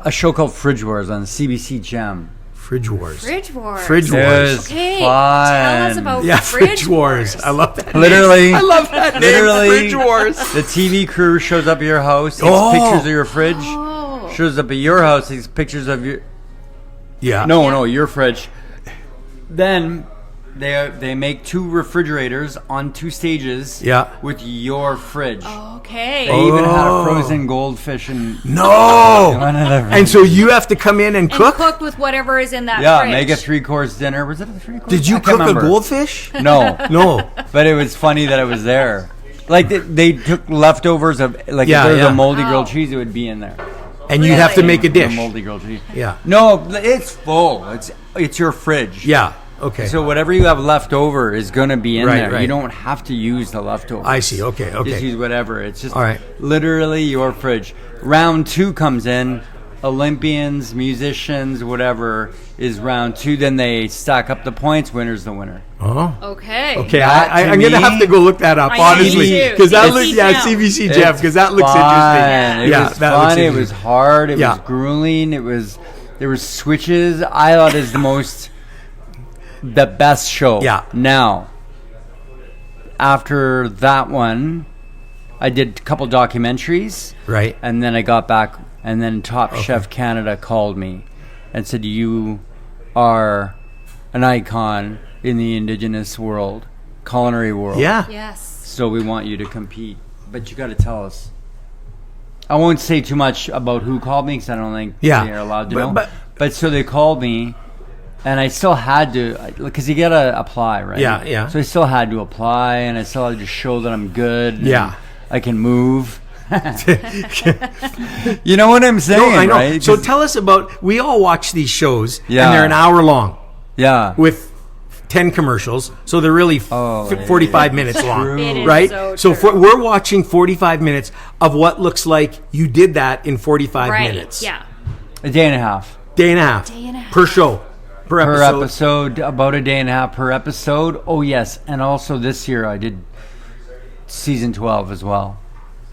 Speaker 1: a show called Fridge Wars on CBC Gem.
Speaker 2: Fridge Wars.
Speaker 3: Fridge Wars.
Speaker 2: Fridge
Speaker 1: It
Speaker 2: Wars.
Speaker 1: was
Speaker 3: Okay,
Speaker 1: fun.
Speaker 3: tell us about
Speaker 2: Yeah,
Speaker 3: Fridge
Speaker 2: Wars. I love that.
Speaker 1: Literally.
Speaker 2: Name. I love that name.
Speaker 1: Literally.
Speaker 2: Fridge Wars.
Speaker 1: The TV crew shows up at your house, takes
Speaker 2: Oh.
Speaker 1: pictures of your fridge.
Speaker 3: Oh.
Speaker 1: Shows up at your house, takes pictures of your
Speaker 2: Yeah.
Speaker 1: No, your fridge. Then they make 2 refrigerators on 2 stages.
Speaker 2: Yeah.
Speaker 1: With your fridge.
Speaker 3: Okay.
Speaker 1: They even had a frozen goldfish and
Speaker 2: No.
Speaker 1: one of the
Speaker 2: And so you have to come in and
Speaker 3: And
Speaker 2: cook?
Speaker 3: cooked with whatever is in that
Speaker 1: yeah,
Speaker 3: fridge.
Speaker 1: make a 3-course dinner. Was it a 3-course?
Speaker 2: Did you
Speaker 1: I can't
Speaker 2: cook a
Speaker 1: remember.
Speaker 2: goldfish?
Speaker 1: No,
Speaker 2: No.
Speaker 1: but it was funny that it was there. Like they took leftovers of if
Speaker 2: Yeah,
Speaker 1: there was
Speaker 2: yeah.
Speaker 1: a moldy grilled
Speaker 3: Oh.
Speaker 1: cheese, it would be in there.
Speaker 2: And you have to
Speaker 3: Really?
Speaker 2: make a
Speaker 1: The
Speaker 2: dish.
Speaker 1: moldy grilled cheese.
Speaker 2: Yeah.
Speaker 1: No, it's full. It's your fridge.
Speaker 2: Yeah. Okay.
Speaker 1: So whatever you have left over is going to be in
Speaker 2: Right,
Speaker 1: there.
Speaker 2: right.
Speaker 1: You don't have to use the leftovers.
Speaker 2: I see. Okay.
Speaker 1: Just
Speaker 2: Okay.
Speaker 1: use whatever. It's just
Speaker 2: All right.
Speaker 1: literally your fridge. Round 2 comes in. Olympians, musicians, whatever is round 2. Then they stack up the points. Winner's the winner.
Speaker 2: Oh.
Speaker 3: Okay.
Speaker 2: Okay.
Speaker 1: That, to
Speaker 2: I'm gonna
Speaker 1: me-
Speaker 2: have to go look that up.
Speaker 3: I need
Speaker 2: Honestly,
Speaker 3: to.
Speaker 2: because that
Speaker 3: CBC
Speaker 2: looks
Speaker 3: Jeff.
Speaker 2: CBC Jeff because that looks
Speaker 1: fun.
Speaker 2: interesting.
Speaker 1: It
Speaker 2: Yeah,
Speaker 1: was
Speaker 2: that looks
Speaker 1: fun. It
Speaker 2: interesting.
Speaker 1: was hard. It
Speaker 2: Yeah.
Speaker 1: was grueling. There was switches. I thought is the The best show.
Speaker 2: Yeah.
Speaker 1: Now, after that one, I did a couple documentaries.
Speaker 2: Right.
Speaker 1: And then I got back, and then Top Chef Canada called me and said, you are an icon in the Indigenous world, culinary world.
Speaker 2: Yeah.
Speaker 3: Yes.
Speaker 1: So we want you to compete. But you got to tell us. I won't say too much about who called me because I don't think they're allowed to know. But so they called me, and I still had to, because you got to apply, right?
Speaker 2: Yeah, yeah.
Speaker 1: So I still had to apply, and I still had to show that I'm good. And I can move. You know what I'm saying,
Speaker 2: I know.
Speaker 1: right?
Speaker 2: So tell us about, we all watch these shows,
Speaker 1: Yeah.
Speaker 2: and they're an hour long.
Speaker 1: Yeah.
Speaker 2: With 10 commercials, so they're really 45 minutes long,
Speaker 3: It is
Speaker 2: right?
Speaker 3: so true.
Speaker 2: We're watching 45 minutes of what looks like you did that in 45
Speaker 3: Right.
Speaker 2: minutes.
Speaker 3: Yeah.
Speaker 1: A day and a half.
Speaker 2: Day and a half. Per show. Per
Speaker 1: episode, about a day and a half per episode. Oh, yes. And also this year I did season 12 as well.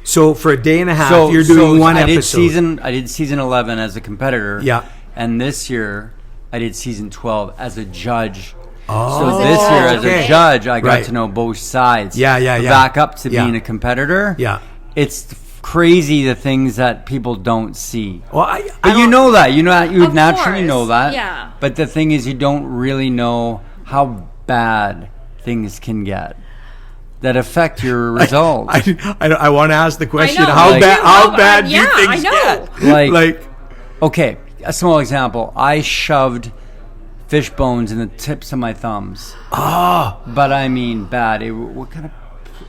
Speaker 2: So for a day and a half, you're doing one episode.
Speaker 1: I did season 11 as a competitor.
Speaker 2: Yeah.
Speaker 1: And this year I did season 12 as a judge.
Speaker 2: Oh.
Speaker 1: So this year as
Speaker 2: okay.
Speaker 1: a judge, I got
Speaker 2: Right.
Speaker 1: to know both sides.
Speaker 2: Yeah.
Speaker 1: Back up to
Speaker 2: Yeah.
Speaker 1: being a competitor.
Speaker 2: Yeah.
Speaker 1: It's crazy the things that people don't see.
Speaker 2: Well,
Speaker 1: But you know that. You
Speaker 3: Of
Speaker 1: naturally
Speaker 3: course.
Speaker 1: know that.
Speaker 3: Yeah.
Speaker 1: But the thing is, you don't really know how bad things can get that affect your results.
Speaker 2: I want to ask the question:
Speaker 3: I know.
Speaker 2: How
Speaker 1: Like-
Speaker 2: bad do
Speaker 3: Yeah, I
Speaker 2: things
Speaker 3: know.
Speaker 2: get?
Speaker 1: Like, okay, a small example. I shoved fish bones in the tips of my thumbs.
Speaker 2: Oh,
Speaker 1: But I mean bad. What kind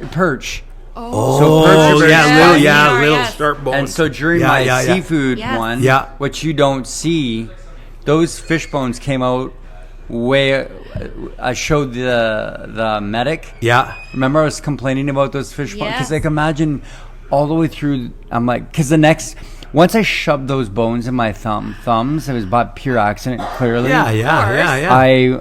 Speaker 1: of perch?
Speaker 3: Oh.
Speaker 1: So perch are very small.
Speaker 2: little
Speaker 3: Yes.
Speaker 2: sharp bones.
Speaker 1: And so during
Speaker 2: Yeah,
Speaker 1: my
Speaker 2: yeah.
Speaker 1: seafood
Speaker 3: Yes.
Speaker 1: one,
Speaker 2: Yeah.
Speaker 1: what you don't see, those fish bones came out way. I showed the medic.
Speaker 2: Yeah.
Speaker 1: Remember, I was complaining about those fish bones because,
Speaker 3: Yes.
Speaker 1: like, imagine all the way through. I'm like, because once I shoved those bones in my thumbs, it was by pure accident. Clearly,
Speaker 2: Yeah.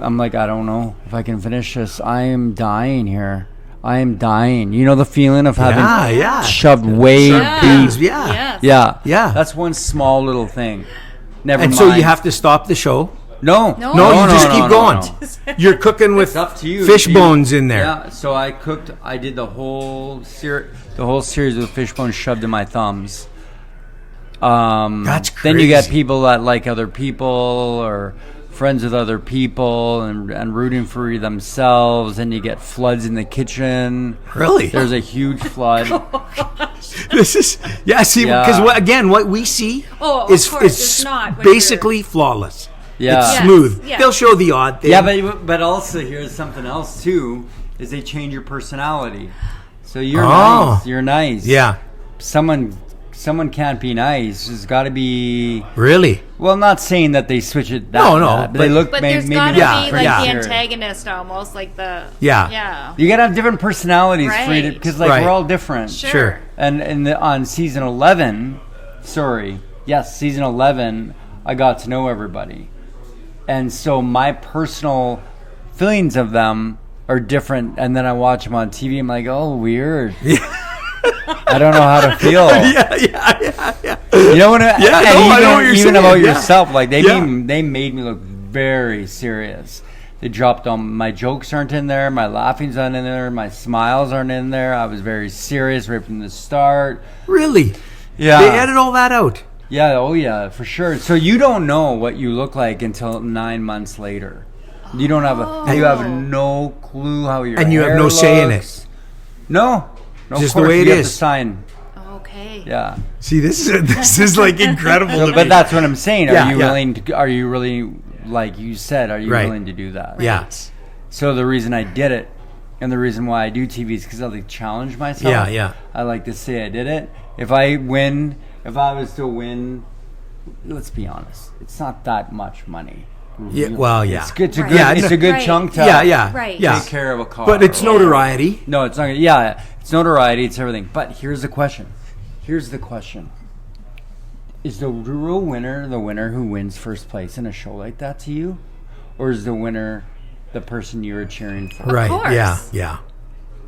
Speaker 1: I'm like, I don't know if I can finish this. I am dying here. I am dying. You know the feeling of having
Speaker 2: Yeah.
Speaker 1: shoved way
Speaker 3: Yeah.
Speaker 1: deep.
Speaker 2: Yeah.
Speaker 3: Yes.
Speaker 1: Yeah.
Speaker 2: Yeah.
Speaker 1: That's one small little thing. Never
Speaker 2: And
Speaker 1: mind.
Speaker 2: so you have to stop the show.
Speaker 1: No,
Speaker 3: No.
Speaker 2: No, you just
Speaker 1: no,
Speaker 2: keep
Speaker 1: no,
Speaker 2: going.
Speaker 1: no.
Speaker 2: You're cooking with
Speaker 1: It's up to you.
Speaker 2: fish bones in there.
Speaker 1: Yeah. So I did the whole series of fish bones shoved in my thumbs.
Speaker 2: That's
Speaker 1: Then you get
Speaker 2: crazy.
Speaker 1: people that like other people or friends with other people and rooting for themselves, and you get floods in the kitchen.
Speaker 2: Really?
Speaker 1: There's a huge flood.
Speaker 2: This is See, because what we see
Speaker 3: Oh, of
Speaker 2: is
Speaker 3: course, it's not what
Speaker 2: basically flawless.
Speaker 1: Yeah.
Speaker 2: It's
Speaker 3: Yes,
Speaker 2: smooth.
Speaker 3: yeah.
Speaker 2: They'll show the odd thing.
Speaker 1: Yeah, but also here's something else too: is they change your personality. So you're nice. You're nice.
Speaker 2: Yeah.
Speaker 1: Someone can't be nice. There's got to be.
Speaker 2: Really?
Speaker 1: Well, not saying that they switch it.
Speaker 2: No,
Speaker 1: bad, but they look.
Speaker 3: But
Speaker 1: maybe
Speaker 3: there's got to
Speaker 2: Yeah,
Speaker 3: be like
Speaker 2: yeah.
Speaker 3: the antagonist almost, like the
Speaker 2: Yeah.
Speaker 3: yeah.
Speaker 1: You gotta have different personalities for
Speaker 3: Right.
Speaker 1: it because like
Speaker 2: Right.
Speaker 1: we're all different.
Speaker 2: Sure.
Speaker 1: And on season 11, season 11, I got to know everybody, and so my personal feelings of them are different. And then I watch them on TV. I'm like, oh, weird. I don't know how to feel.
Speaker 2: Yeah.
Speaker 1: You know what?
Speaker 2: I know what you're
Speaker 1: even
Speaker 2: saying.
Speaker 1: about
Speaker 2: Yeah.
Speaker 1: yourself, like they
Speaker 2: Yeah.
Speaker 1: made me look very serious. They dropped on my jokes aren't in there, my laughings aren't in there, my smiles aren't in there. I was very serious right from the start.
Speaker 2: Really?
Speaker 1: Yeah,
Speaker 2: They edit all that out.
Speaker 1: Yeah, oh yeah, for sure. So you don't know what you look like until 9 months later. You don't have you have no clue how your
Speaker 2: And you have
Speaker 1: hair
Speaker 2: no say in it.
Speaker 1: looks. No, of
Speaker 2: Just the
Speaker 1: course,
Speaker 2: way it
Speaker 1: you have
Speaker 2: is.
Speaker 1: to sign.
Speaker 3: Okay.
Speaker 1: Yeah.
Speaker 2: See, this is like incredible. to
Speaker 1: But
Speaker 2: me.
Speaker 1: that's what I'm saying.
Speaker 2: Yeah,
Speaker 1: Are you
Speaker 2: yeah.
Speaker 1: willing to? Are you really, like you said? Are you
Speaker 2: Right.
Speaker 1: willing to do that?
Speaker 2: Yeah.
Speaker 1: So the reason I did it, and the reason why I do TV is because I like to challenge myself.
Speaker 2: Yeah, yeah.
Speaker 1: I like to say I did it. If I was to win, let's be honest, it's not that much money.
Speaker 2: Yeah, well, yeah.
Speaker 1: It's good. It's a
Speaker 3: Right.
Speaker 1: good.
Speaker 2: Yeah,
Speaker 1: It's
Speaker 2: no-
Speaker 1: a good
Speaker 3: Right.
Speaker 1: chunk to
Speaker 2: Yeah.
Speaker 3: Right.
Speaker 2: Yeah.
Speaker 1: take care of a car.
Speaker 2: But it's notoriety.
Speaker 1: No, it's not. Yeah, it's notoriety. It's everything. But here's the question. Is the real winner the winner who wins first place in a show like that to you? Or is the winner the person you were cheering for?
Speaker 2: Right.
Speaker 3: course.
Speaker 2: Yeah.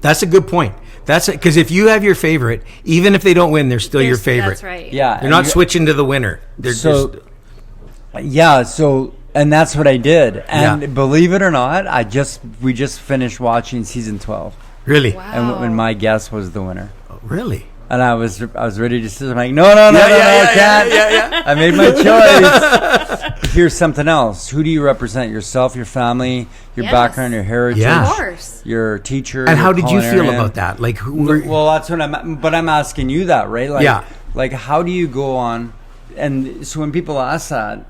Speaker 2: That's a good point. That's because if you have your favorite, even if they don't win, they're still your favorite.
Speaker 3: That's right.
Speaker 1: Yeah.
Speaker 2: They're
Speaker 1: and
Speaker 2: not
Speaker 1: you-
Speaker 2: switching to the winner. They're
Speaker 1: So,
Speaker 2: just
Speaker 1: yeah, so, And that's what I did. And
Speaker 2: Yeah.
Speaker 1: believe it or not, we just finished watching season 12.
Speaker 2: Really?
Speaker 3: Wow.
Speaker 1: And my guess was the winner.
Speaker 2: Oh, really?
Speaker 1: And I was ready to sit. I'm like, no, I can't.
Speaker 2: Yeah.
Speaker 1: I made my choice. Here's something else. Who do you represent? Yourself, your family, your
Speaker 3: Yes.
Speaker 1: background, your heritage,
Speaker 2: Yeah.
Speaker 3: Of course.
Speaker 1: your teacher.
Speaker 2: And how
Speaker 1: your
Speaker 2: did you feel
Speaker 1: culinarian.
Speaker 2: about that? Like, who were,
Speaker 1: Well, that's what I'm asking you that, right? Like,
Speaker 2: Yeah.
Speaker 1: Like, how do you go on? And so when people ask that,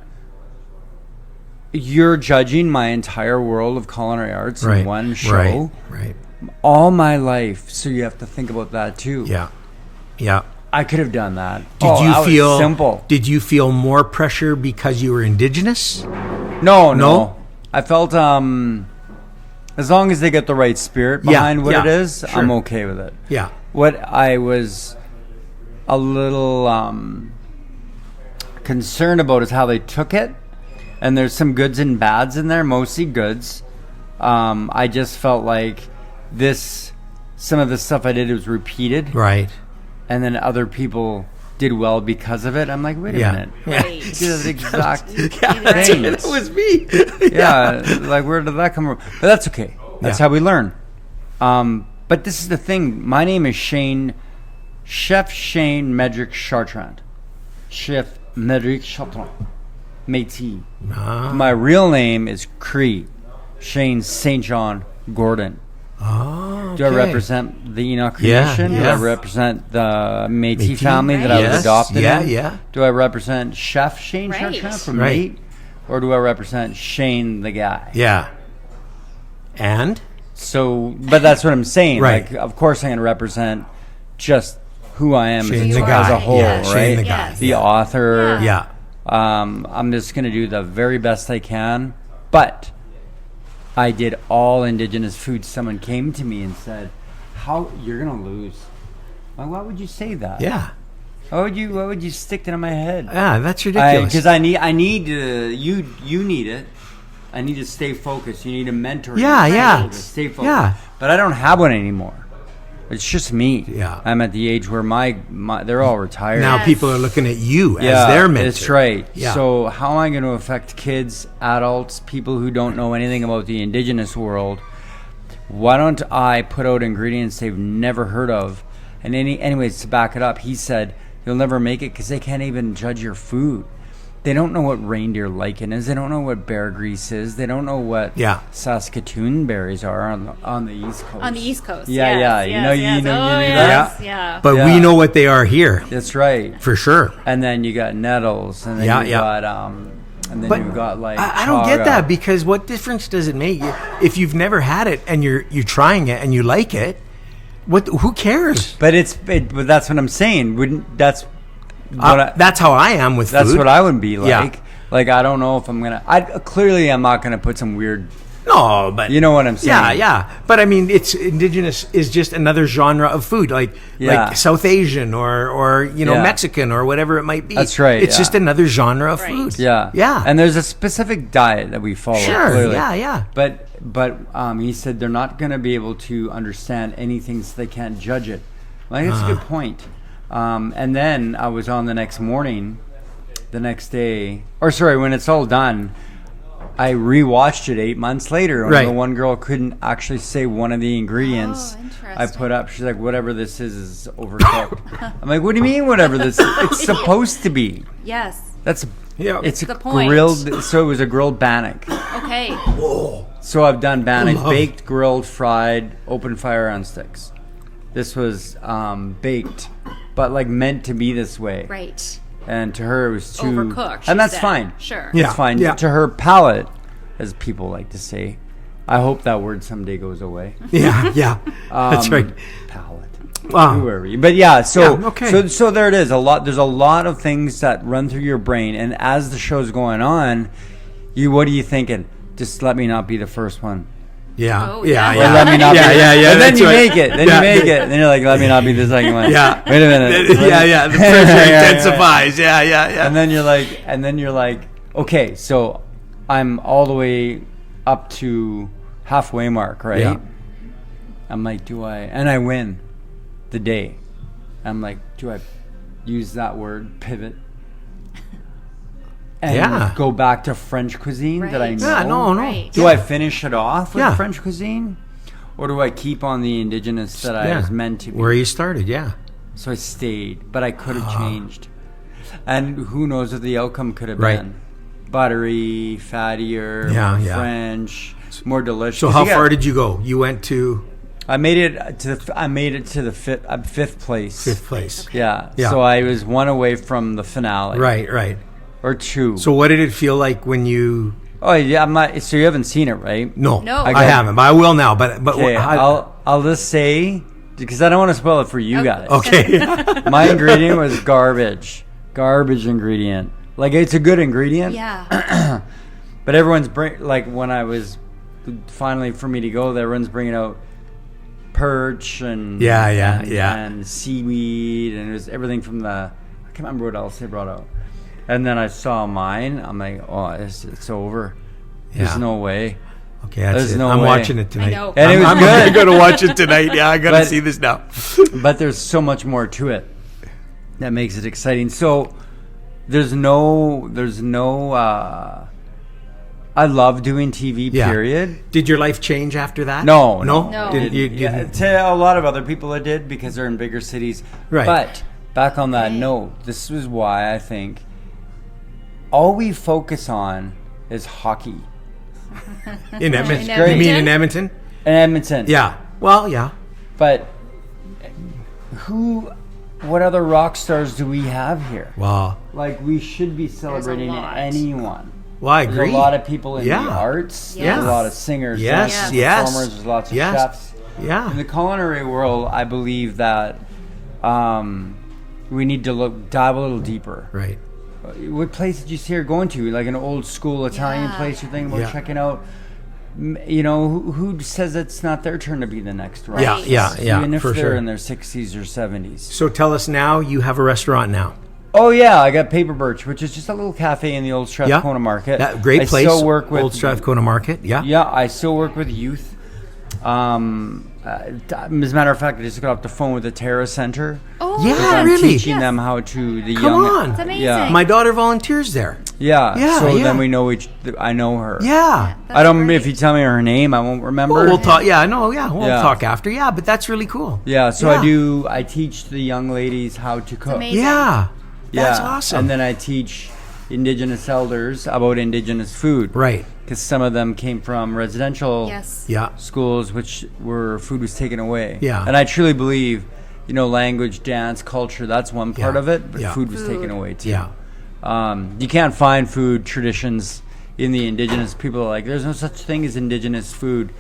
Speaker 1: you're judging my entire world of culinary arts in one show.
Speaker 2: Right.
Speaker 1: All my life. So you have to think about that too.
Speaker 2: Yeah.
Speaker 1: I could have done that.
Speaker 2: Did you
Speaker 1: that was
Speaker 2: feel
Speaker 1: simple?
Speaker 2: Did you feel more pressure because you were Indigenous?
Speaker 1: No. I felt as long as they get the right spirit behind what it is,
Speaker 2: sure.
Speaker 1: I'm okay with it.
Speaker 2: Yeah.
Speaker 1: What I was a little concerned about is how they took it, and there's some goods and bads in there, mostly goods. I just felt like some of the stuff I did was repeated,
Speaker 2: Right.
Speaker 1: and then other people did well because of it. I'm like, wait a minute.
Speaker 3: Right.
Speaker 1: You did the exact
Speaker 2: That's
Speaker 1: thing.
Speaker 2: it. It was me.
Speaker 1: Yeah, like where did that come from? But that's okay. That's how we learn. But this is the thing. My name is Chef Shane Medrick Chartrand. Chef Medrick Chartrand. Métis. My real name is Cree. Shane St. John Gordon.
Speaker 2: Oh,
Speaker 1: Do I represent the Enoch Cree
Speaker 2: Yeah,
Speaker 1: Nation? Do
Speaker 2: yeah.
Speaker 1: I represent the Métis
Speaker 2: Métis.
Speaker 1: family that I was
Speaker 2: Yes,
Speaker 1: adopted
Speaker 2: yeah,
Speaker 1: in?
Speaker 2: yeah.
Speaker 1: Do I represent Chef Shane
Speaker 3: Right.
Speaker 1: Chartrand from
Speaker 2: Right.
Speaker 1: NAIT? Or do I represent Shane the guy?
Speaker 2: Yeah. And?
Speaker 1: So, but that's what I'm saying.
Speaker 2: Right.
Speaker 1: Like, of course, I'm going to represent just who I am
Speaker 2: Shane
Speaker 1: as,
Speaker 2: the
Speaker 1: as
Speaker 2: guy.
Speaker 1: a whole,
Speaker 2: Yeah,
Speaker 1: right?
Speaker 2: Shane the
Speaker 3: guy.
Speaker 1: The
Speaker 3: Yeah.
Speaker 1: author.
Speaker 2: Yeah.
Speaker 1: I'm just going to do the very best I can. But I did all Indigenous food. Someone came to me and said, "How you're going to lose?" Like, why would you say that?
Speaker 2: Yeah.
Speaker 1: Why would you stick that in my head?
Speaker 2: Yeah, that's ridiculous.
Speaker 1: Because I need to. You need it. I need to stay focused. You need a mentor.
Speaker 2: Yeah,
Speaker 1: You need
Speaker 2: yeah.
Speaker 1: to stay focused.
Speaker 2: Yeah.
Speaker 1: But I don't have one anymore. It's just me.
Speaker 2: Yeah.
Speaker 1: I'm at the age where my they're all retired.
Speaker 2: now
Speaker 3: Yes.
Speaker 2: people are looking at you
Speaker 1: yeah,
Speaker 2: as their mentor.
Speaker 1: that's right.
Speaker 2: Yeah.
Speaker 1: So how am I going to affect kids, adults, people who don't know anything about the Indigenous world? Why don't I put out ingredients they've never heard of? And anyways, to back it up, he said, you'll never make it because they can't even judge your food. They don't know what reindeer lichen is. They don't know what bear grease is. They don't know what
Speaker 2: Yeah.
Speaker 1: Saskatoon berries are on the East Coast.
Speaker 3: On the East Coast.
Speaker 1: Yeah,
Speaker 3: yes,
Speaker 1: yeah.
Speaker 3: Yes,
Speaker 1: You know,
Speaker 3: yes.
Speaker 1: you know
Speaker 3: Oh,
Speaker 1: that?
Speaker 3: yes, yeah.
Speaker 2: But
Speaker 1: Yeah.
Speaker 2: we know what they are here,
Speaker 1: That's right.
Speaker 2: for sure.
Speaker 1: And then you got nettles, and then
Speaker 2: Yeah,
Speaker 1: you
Speaker 2: yeah.
Speaker 1: got and then
Speaker 2: But
Speaker 1: you've got like
Speaker 2: I don't get
Speaker 1: chaga.
Speaker 2: that, because what difference does it make if you've never had it and you're trying it and you like it? Who cares?
Speaker 1: But but that's what I'm saying. Wouldn't that's what
Speaker 2: That's how I am with
Speaker 1: that's
Speaker 2: food.
Speaker 1: what I would be like.
Speaker 2: Yeah.
Speaker 1: Like I don't know if I'm gonna. Clearly I'm not gonna put some weird.
Speaker 2: No, but
Speaker 1: You know what I'm saying?
Speaker 2: Yeah. But I mean, it's Indigenous is just another genre of food, like
Speaker 1: Yeah.
Speaker 2: South Asian or
Speaker 1: Yeah.
Speaker 2: Mexican or whatever it might be.
Speaker 1: That's right,
Speaker 2: It's
Speaker 1: yeah.
Speaker 2: just another genre of
Speaker 3: Right.
Speaker 2: food.
Speaker 1: Yeah.
Speaker 2: Yeah.
Speaker 1: And there's a specific diet that we follow.
Speaker 2: Sure.
Speaker 1: Clearly.
Speaker 2: Yeah.
Speaker 1: But he said they're not gonna be able to understand anything, so they can't judge it. Like that's a good point. And then I was on the next day, when it's all done, I rewatched it 8 months later. When
Speaker 2: Right.
Speaker 1: the one girl couldn't actually say one of the ingredients.
Speaker 3: Oh, interesting.
Speaker 1: I put up. She's like, "Whatever this is overcooked." I'm like, "What do you mean, whatever this? It's supposed to be.
Speaker 3: Yes.
Speaker 1: That's
Speaker 2: Yeah.
Speaker 1: It's
Speaker 3: The
Speaker 1: a
Speaker 3: point.
Speaker 1: grilled. So it was a grilled bannock.
Speaker 3: Okay.
Speaker 1: So I've done bannock,
Speaker 2: Love.
Speaker 1: baked, grilled, fried, open fire on sticks. This was baked, but like meant to be this way.
Speaker 3: Right.
Speaker 1: And to her, it was too
Speaker 3: Overcooked, she
Speaker 1: and that's
Speaker 3: said.
Speaker 1: fine.
Speaker 3: Sure.
Speaker 2: Yeah.
Speaker 1: It's fine. To her palate, as people like to say. I hope that word someday goes away.
Speaker 2: Yeah. That's right.
Speaker 1: Palate.
Speaker 2: Wow.
Speaker 1: Whoever. But yeah, so
Speaker 2: Yeah, okay.
Speaker 1: so there it is. There's a lot of things that run through your brain, and as the show's going on, what are you thinking? Just let me not be the first one.
Speaker 2: Yeah.
Speaker 3: Oh,
Speaker 2: yeah.
Speaker 3: yeah.
Speaker 1: Or let me not be.
Speaker 2: Yeah.
Speaker 1: And then
Speaker 2: that's
Speaker 1: you
Speaker 2: right.
Speaker 1: make it. Then
Speaker 2: Yeah.
Speaker 1: you make it. Then you're like, let me not be the second one.
Speaker 2: Yeah.
Speaker 1: Wait a minute.
Speaker 2: Yeah. The pressure intensifies. Yeah.
Speaker 1: And then you're like, okay, so I'm all the way up to halfway mark, right?
Speaker 2: Yeah.
Speaker 1: I'm like, and I win the day. I'm like, do I use that word, pivot? and go back to French cuisine that I
Speaker 3: Right.
Speaker 1: know.
Speaker 2: Yeah, no.
Speaker 3: Right.
Speaker 1: Do I finish it off with
Speaker 2: Yeah.
Speaker 1: French cuisine? Or do I keep on the indigenous that I was meant to be?
Speaker 2: Where you started, yeah.
Speaker 1: So I stayed, but I could have changed. And who knows what the outcome could have
Speaker 2: Right.
Speaker 1: been. Buttery, fattier,
Speaker 2: Yeah,
Speaker 1: more
Speaker 2: yeah.
Speaker 1: French, more delicious.
Speaker 2: So how far did you go? You went to
Speaker 1: I made it to the fifth place.
Speaker 2: fifth place.
Speaker 1: Yeah.
Speaker 2: Yeah.
Speaker 1: So I was one away from the finale.
Speaker 2: Right.
Speaker 1: Or two.
Speaker 2: So what did it feel like when you...
Speaker 1: Oh yeah, I'm not. So you haven't seen it, right?
Speaker 2: No,
Speaker 3: No.
Speaker 2: I haven't, but I will now. But
Speaker 1: Okay,
Speaker 2: I-
Speaker 1: I'll just say, because I don't want to spoil it for you guys.
Speaker 2: okay.
Speaker 1: My ingredient was garbage ingredient. Like, it's a good ingredient.
Speaker 3: Yeah.
Speaker 1: But everyone's when I was finally for me to go there, everyone's bringing out perch and
Speaker 2: Yeah.
Speaker 1: and seaweed, and it was everything from I can't remember what else they brought out. And then I saw mine. I'm like, oh, it's over. There's
Speaker 2: Yeah.
Speaker 1: no way.
Speaker 2: Okay, that's
Speaker 1: There's
Speaker 2: it.
Speaker 1: no
Speaker 2: I'm
Speaker 1: way.
Speaker 2: watching it tonight.
Speaker 3: I know.
Speaker 1: And it was
Speaker 2: I'm
Speaker 1: good.
Speaker 2: going to watch it tonight. Yeah, I got to
Speaker 1: But-
Speaker 2: see this now.
Speaker 1: But there's so much more to it that makes it exciting. So there's no I love doing TV,
Speaker 2: Yeah.
Speaker 1: period.
Speaker 2: Did your life change after that?
Speaker 1: No.
Speaker 3: No.
Speaker 2: Did you,
Speaker 1: Yeah, to a lot of other people it did because they're in bigger cities.
Speaker 2: Right.
Speaker 1: But back on that note, this is why I think all we focus on is hockey.
Speaker 2: in Edmonton?
Speaker 3: In
Speaker 2: You
Speaker 3: Edmonton?
Speaker 2: mean in Edmonton?
Speaker 1: In Edmonton.
Speaker 2: Yeah. Well, yeah.
Speaker 1: But what other rock stars do we have here?
Speaker 2: Well,
Speaker 1: Like, we should be celebrating
Speaker 3: lot.
Speaker 1: anyone.
Speaker 2: I
Speaker 1: There's
Speaker 2: agree.
Speaker 1: a lot of people in
Speaker 2: Yeah.
Speaker 1: the arts.
Speaker 3: Yeah.
Speaker 1: There's a lot of singers.
Speaker 2: Yes,
Speaker 1: dancers,
Speaker 2: yes.
Speaker 1: performers. There's lots of
Speaker 2: Yes.
Speaker 1: chefs.
Speaker 2: Yeah.
Speaker 1: In the culinary world, I believe that we need to dive a little deeper.
Speaker 2: Right.
Speaker 1: What place did you see her going to? Like an old school Italian
Speaker 3: Yeah.
Speaker 1: place you're thinking about
Speaker 2: Yeah.
Speaker 1: checking out? You know, who says it's not their turn to be the next rock?
Speaker 3: Right.
Speaker 2: Yeah,
Speaker 1: Even if
Speaker 2: for
Speaker 1: they're
Speaker 2: sure.
Speaker 1: in their 60s or 70s.
Speaker 2: So tell us now, you have a restaurant now.
Speaker 1: Oh yeah, I got PAPERBIRCH, which is just a little cafe in the Old Strathcona Market.
Speaker 2: That great
Speaker 1: I
Speaker 2: place.
Speaker 1: Still work with
Speaker 2: Old Strathcona Market. Yeah.
Speaker 1: Yeah, I still work with youth. As a matter of fact, I just got off the phone with the Terra Center.
Speaker 3: Oh,
Speaker 2: Yeah,
Speaker 3: yes.
Speaker 1: I'm
Speaker 2: really?
Speaker 1: teaching
Speaker 3: Yes.
Speaker 1: them how to the
Speaker 2: Come
Speaker 1: young.
Speaker 2: on.
Speaker 3: It's amazing.
Speaker 1: Yeah.
Speaker 2: My daughter volunteers there.
Speaker 1: Yeah.
Speaker 2: Yeah,
Speaker 1: So
Speaker 2: yeah.
Speaker 1: then we know I know her.
Speaker 2: Yeah.
Speaker 3: That's
Speaker 1: I don't.
Speaker 3: great.
Speaker 1: If you tell me her name, I won't remember.
Speaker 2: Well, we'll talk. Yeah, no, yeah, we'll
Speaker 1: Yeah.
Speaker 2: talk after. Yeah, but that's really cool.
Speaker 1: Yeah. So
Speaker 2: Yeah.
Speaker 1: I teach the young ladies how to cook.
Speaker 3: amazing.
Speaker 2: Yeah, that's
Speaker 1: Yeah.
Speaker 2: awesome.
Speaker 1: And then I teach Indigenous elders about Indigenous food.
Speaker 2: right.
Speaker 1: Because some of them came from residential
Speaker 3: Yes.
Speaker 2: Yeah.
Speaker 1: schools, where food was taken away.
Speaker 2: Yeah.
Speaker 1: And I truly believe, language, dance, culture, that's one part
Speaker 2: Yeah.
Speaker 1: of it, but
Speaker 2: Yeah.
Speaker 1: food was
Speaker 3: Food.
Speaker 1: taken away too.
Speaker 2: Yeah.
Speaker 1: You can't find food traditions in the indigenous people. Are like, there's no such thing as indigenous food.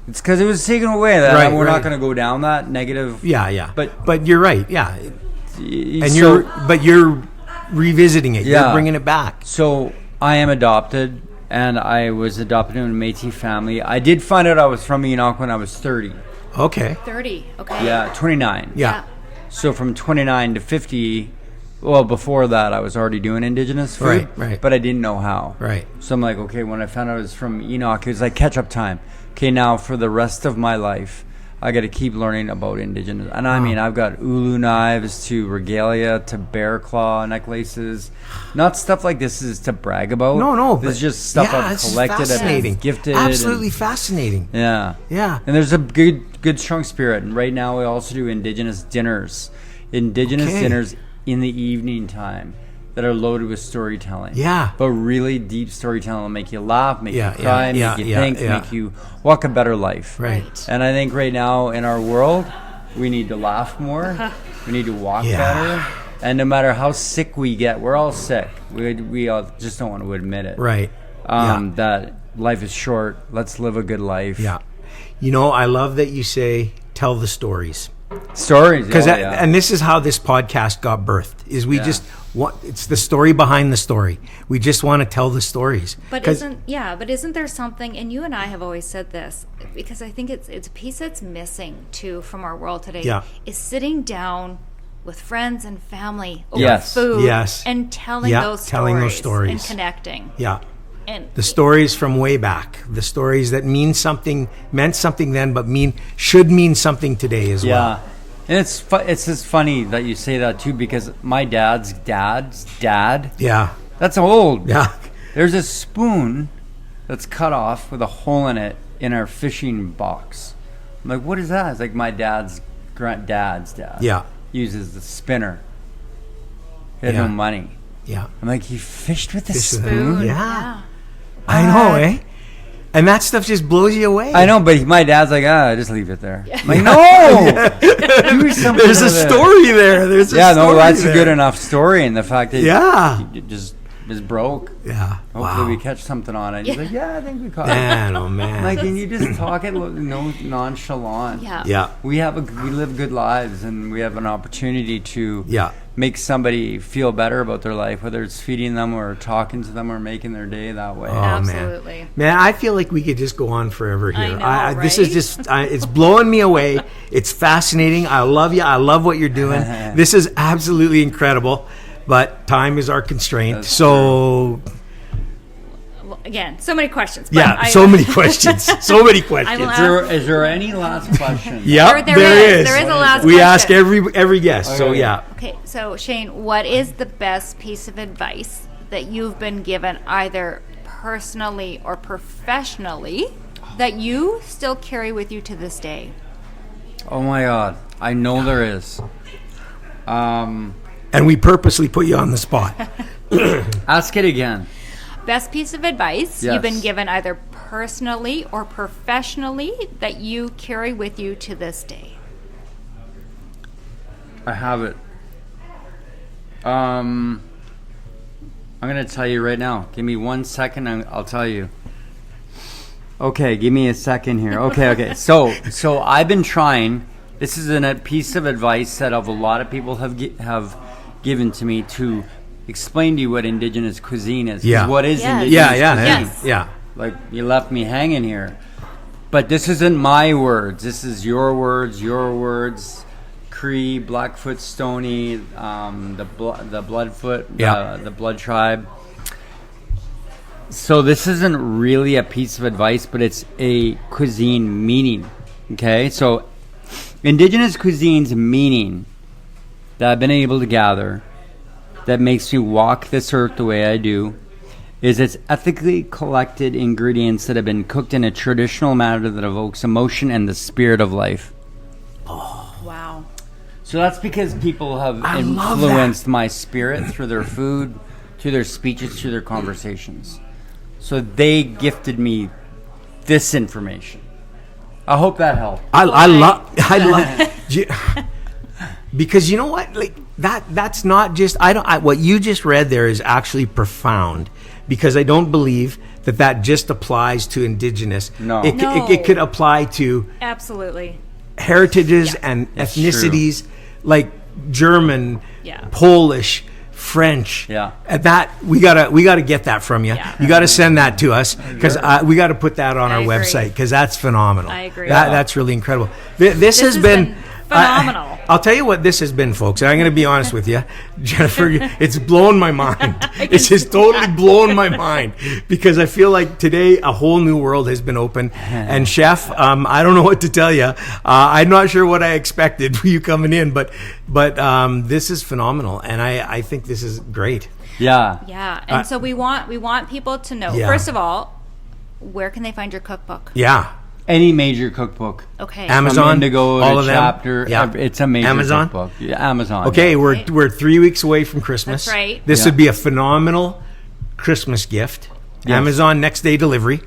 Speaker 1: It's because it was taken away. That
Speaker 2: Right,
Speaker 1: we're
Speaker 2: right.
Speaker 1: not going to go down that negative.
Speaker 2: Yeah. Yeah.
Speaker 1: But-
Speaker 2: but you're right. Yeah. And
Speaker 1: so,
Speaker 2: you're revisiting it.
Speaker 1: Yeah.
Speaker 2: You're bringing it back.
Speaker 1: So I am adopted, and I was adopted in a Métis family. I did find out I was from Enoch when I was 30.
Speaker 2: Okay.
Speaker 3: 30. Okay.
Speaker 1: Yeah, 29.
Speaker 2: Yeah.
Speaker 1: So from 29 to 50, well, before that, I was already doing Indigenous food.
Speaker 2: Right, right.
Speaker 1: But I didn't know how.
Speaker 2: Right.
Speaker 1: So I'm like, okay, when I found out I was from Enoch, it was like catch-up time. Okay, now for the rest of my life, I got to keep learning about Indigenous. And I mean, I've got ulu knives to regalia to bear claw necklaces. Not stuff like this is to brag about.
Speaker 2: No.
Speaker 1: This
Speaker 2: but-
Speaker 1: is just stuff
Speaker 2: yeah,
Speaker 1: I've
Speaker 2: it's
Speaker 1: collected,
Speaker 2: fascinating.
Speaker 1: I've gifted.
Speaker 2: Absolutely
Speaker 1: and-
Speaker 2: fascinating.
Speaker 1: yeah.
Speaker 2: Yeah.
Speaker 1: And there's a good strong spirit. And right now we also do Indigenous dinners. Indigenous
Speaker 2: Okay.
Speaker 1: dinners in the evening time that are loaded with storytelling.
Speaker 2: Yeah.
Speaker 1: But really deep storytelling will make you laugh, make
Speaker 2: Yeah,
Speaker 1: you cry,
Speaker 2: yeah,
Speaker 1: make you
Speaker 2: yeah,
Speaker 1: think,
Speaker 2: yeah.
Speaker 1: make you walk a better life.
Speaker 2: Right.
Speaker 1: And I think right now in our world, we need to laugh more. We need to walk
Speaker 2: Yeah.
Speaker 1: better. And no matter how sick we get, we're all sick. We all just don't want to admit it.
Speaker 2: Right.
Speaker 1: That life is short. Let's live a good life.
Speaker 2: Yeah. I love that you say tell the stories.
Speaker 1: Stories.
Speaker 2: Because
Speaker 1: oh, yeah.
Speaker 2: and this is how this podcast got birthed. Is we
Speaker 1: Yeah.
Speaker 2: just want it's the story behind the story. We just want to tell the stories.
Speaker 3: But
Speaker 2: 'Cause-
Speaker 3: isn't there something, and you and I have always said this, because I think it's a piece that's missing too from our world today,
Speaker 2: Yeah.
Speaker 3: is sitting down with friends and family over
Speaker 1: Yes.
Speaker 3: food
Speaker 2: Yes.
Speaker 3: and telling
Speaker 2: Yeah,
Speaker 3: those
Speaker 2: telling those
Speaker 3: stories and
Speaker 2: stories.
Speaker 3: connecting.
Speaker 2: yeah.
Speaker 3: And
Speaker 2: The stories from way back, the stories that meant something then, but should mean something today as
Speaker 1: Yeah.
Speaker 2: well.
Speaker 1: And it's just funny that you say that too, because my dad's dad
Speaker 2: Yeah,
Speaker 1: That's old.
Speaker 2: Yeah.
Speaker 1: There's a spoon that's cut off with a hole in it in our fishing box. I'm like, what is that? It's like my dad's dad
Speaker 2: Yeah.
Speaker 1: uses the spinner. He had
Speaker 2: Yeah.
Speaker 1: no money.
Speaker 2: Yeah.
Speaker 1: I'm like, he fished with the
Speaker 2: Fished with
Speaker 1: spoon?
Speaker 2: Yeah. I know, eh? And that stuff just blows you away.
Speaker 1: I know, but my dad's like, just leave it there. I'm like, no! Do something
Speaker 2: There's a
Speaker 1: with it.
Speaker 2: story there. There's a
Speaker 1: Yeah,
Speaker 2: story
Speaker 1: no, that's
Speaker 2: there.
Speaker 1: a good enough story. And the fact that
Speaker 2: Yeah.
Speaker 1: he just is broke.
Speaker 2: Yeah.
Speaker 1: Hopefully
Speaker 2: Wow.
Speaker 1: we catch something on it. He's like, yeah, I think we caught it.
Speaker 2: Man, oh man.
Speaker 1: Like, can you just talk it nonchalant?
Speaker 3: Yeah.
Speaker 2: Yeah.
Speaker 1: We live good lives, and we have an opportunity to
Speaker 2: Yeah.
Speaker 1: make somebody feel better about their life, whether it's feeding them or talking to them or making their day that way.
Speaker 2: Oh,
Speaker 3: Absolutely.
Speaker 2: Man, I feel like we could just go on forever here.
Speaker 3: I know,
Speaker 2: This is
Speaker 3: right?
Speaker 2: just, it's blowing me away. It's fascinating. I love you. I love what you're doing. This is absolutely incredible, but time is our constraint.
Speaker 1: That's
Speaker 2: so,
Speaker 3: Well, again, so many questions. But
Speaker 2: yeah, so many questions. So many questions.
Speaker 3: will
Speaker 1: Is there any last question?
Speaker 2: Yep,
Speaker 3: There
Speaker 2: there
Speaker 3: is. There is a last
Speaker 2: We
Speaker 3: question.
Speaker 2: ask every guest. So,
Speaker 1: Okay.
Speaker 2: yeah.
Speaker 3: Okay, so Shane, what is the best piece of advice that you've been given either personally or professionally that you still carry with you to this day?
Speaker 1: Oh my God, I know there is.
Speaker 2: And we purposely put you on the spot.
Speaker 1: Ask it again.
Speaker 3: Best piece of advice
Speaker 1: Yes.
Speaker 3: you've been given either personally or professionally that you carry with you to this day?
Speaker 1: I have it. I'm gonna tell you right now. Give me 1 second, and I'll tell you. Okay, give me a second here. Okay. So I've been trying. This is a piece of advice that a lot of people have given to me to explain to you what Indigenous cuisine is. 'Cause
Speaker 2: Yeah.
Speaker 1: What is
Speaker 3: Yes.
Speaker 1: Indigenous
Speaker 2: Yeah.
Speaker 1: cuisine?
Speaker 3: Yes.
Speaker 1: Like, you left me hanging here. But this isn't my words. This is your words. Cree, Blackfoot, Stony, the Bloodfoot,
Speaker 2: Yeah.
Speaker 1: the Blood Tribe. So this isn't really a piece of advice, but it's a cuisine meaning. Okay? So Indigenous cuisine's meaning that I've been able to gather that makes me walk this earth the way I do is it's ethically collected ingredients that have been cooked in a traditional manner that evokes emotion and the spirit of life.
Speaker 3: Wow.
Speaker 1: So that's because people have
Speaker 2: I love
Speaker 1: influenced my spirit through their food, through their speeches, through their conversations. So they gifted me this information. I hope that helped.
Speaker 2: I love because you know what, like that's not just what you just read there is actually profound, because I don't believe that just applies to Indigenous.
Speaker 1: No.
Speaker 2: It could apply to
Speaker 3: Absolutely.
Speaker 2: heritages and
Speaker 1: It's
Speaker 2: ethnicities like German,
Speaker 3: Yeah.
Speaker 2: Polish, French.
Speaker 1: Yeah.
Speaker 2: And that we gotta get that from you.
Speaker 3: Yeah.
Speaker 2: You got to send that to us, because we got to put that on
Speaker 3: I
Speaker 2: our
Speaker 3: agree.
Speaker 2: website, because that's phenomenal.
Speaker 3: I agree.
Speaker 2: That's really incredible. This has
Speaker 3: been phenomenal.
Speaker 2: I'll tell you what this has been, folks. And I'm going to be honest with you, Jennifer. It's blown my mind. It's just totally blown my mind, because I feel like today a whole new world has been opened. And Chef, I don't know what to tell you. I'm not sure what I expected for you coming in, but this is phenomenal, and I think this is great.
Speaker 1: Yeah.
Speaker 3: Yeah. And so we want people to know,
Speaker 2: Yeah.
Speaker 3: first of all, where can they find your cookbook?
Speaker 2: Yeah.
Speaker 1: Any major cookbook.
Speaker 3: Okay.
Speaker 2: Amazon,
Speaker 1: From Indigo
Speaker 2: all
Speaker 1: to
Speaker 2: of them?
Speaker 1: Chapter.
Speaker 2: Yeah.
Speaker 1: It's a major
Speaker 2: Amazon?
Speaker 1: cookbook. Yeah, Amazon.
Speaker 2: Okay,
Speaker 3: Right.
Speaker 2: we're 3 weeks away from Christmas.
Speaker 3: That's right.
Speaker 2: This
Speaker 1: Yeah.
Speaker 2: would be a phenomenal Christmas gift.
Speaker 1: Yes.
Speaker 2: Amazon next day delivery.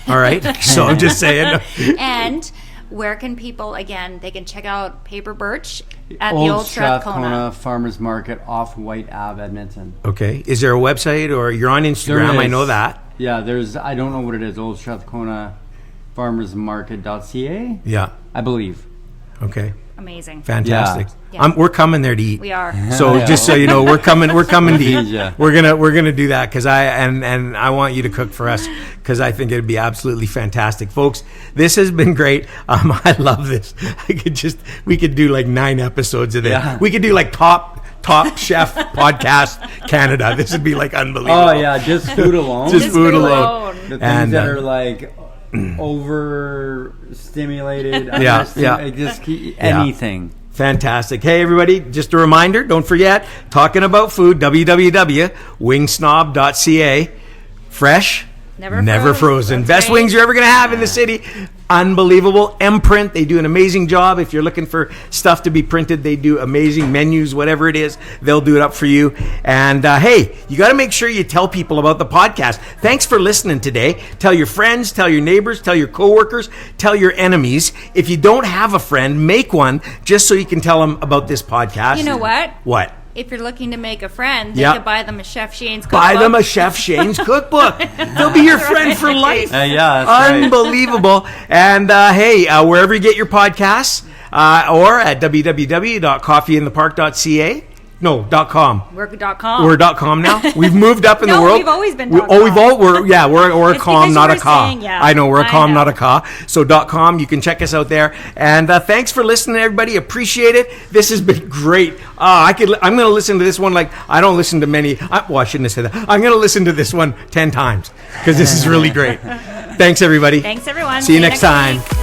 Speaker 2: All right. So I'm just saying.
Speaker 3: And where can people, again, they can check out PAPERBIRCH at the
Speaker 1: Old Strathcona
Speaker 3: Strathcona.
Speaker 1: Farmers Market off White Ave, Edmonton.
Speaker 2: Okay. Is there a website, or you're on Instagram?
Speaker 1: There
Speaker 2: I
Speaker 1: is.
Speaker 2: know that.
Speaker 1: Yeah, I don't know what it is. Old Strathcona farmersmarket.ca,
Speaker 2: Yeah.
Speaker 1: I believe.
Speaker 2: Okay.
Speaker 3: Amazing.
Speaker 2: Fantastic.
Speaker 3: Yeah.
Speaker 2: We're coming there to eat.
Speaker 3: We are.
Speaker 2: So
Speaker 1: Yeah.
Speaker 2: just so you know, we're coming to eat.
Speaker 1: Yeah.
Speaker 2: We're gonna do that, because I want you to cook for us, because I think it'd be absolutely fantastic, folks. This has been great. I love this. We could do like 9 episodes of this.
Speaker 1: Yeah.
Speaker 2: We could do like top chef podcast Canada. This would be like unbelievable.
Speaker 1: Oh, yeah, just food alone.
Speaker 2: Just food alone.
Speaker 1: The things
Speaker 2: And,
Speaker 1: that are like overstimulated.
Speaker 2: Yeah.
Speaker 1: Anything.
Speaker 2: Fantastic. Hey, everybody, just a reminder, don't forget, talking about food, www.wingsnob.ca. Fresh, never frozen. Best wings you're ever going to have in the city. Unbelievable. Imprint, they do an amazing job. If you're looking for stuff to be printed, they do amazing menus, whatever it is, they'll do it up for you. And hey, you got to make sure you tell people about the podcast. Thanks for listening today. Tell your friends, tell your neighbors, tell your coworkers, tell your enemies. If you don't have a friend, make one just so you can tell them about this podcast.
Speaker 3: You know what?
Speaker 2: What?
Speaker 3: If you're looking to make a friend, they could buy them a Chef Shane's cookbook.
Speaker 2: Buy them a Chef Shane's cookbook. They'll be your friend for life.
Speaker 1: Yeah, that's
Speaker 2: unbelievable. Right. And hey, wherever you get your podcasts, or at www.coffeeinthepark.ca. No, .com.
Speaker 3: We're .com.
Speaker 2: We're .com now. We've moved up in the world.
Speaker 3: We've always been
Speaker 2: .com. We're a com, not a ca.
Speaker 3: Saying,
Speaker 2: I know we're a com, not a ca. So .com, you can check us out there. And thanks for listening, everybody. Appreciate it. This has been great. I'm going to listen to this one like I don't listen to many. I shouldn't have said that. I'm going to listen to this one 10 times because this is really great. Thanks, everybody.
Speaker 3: Thanks, everyone.
Speaker 2: See you next time.
Speaker 3: Week.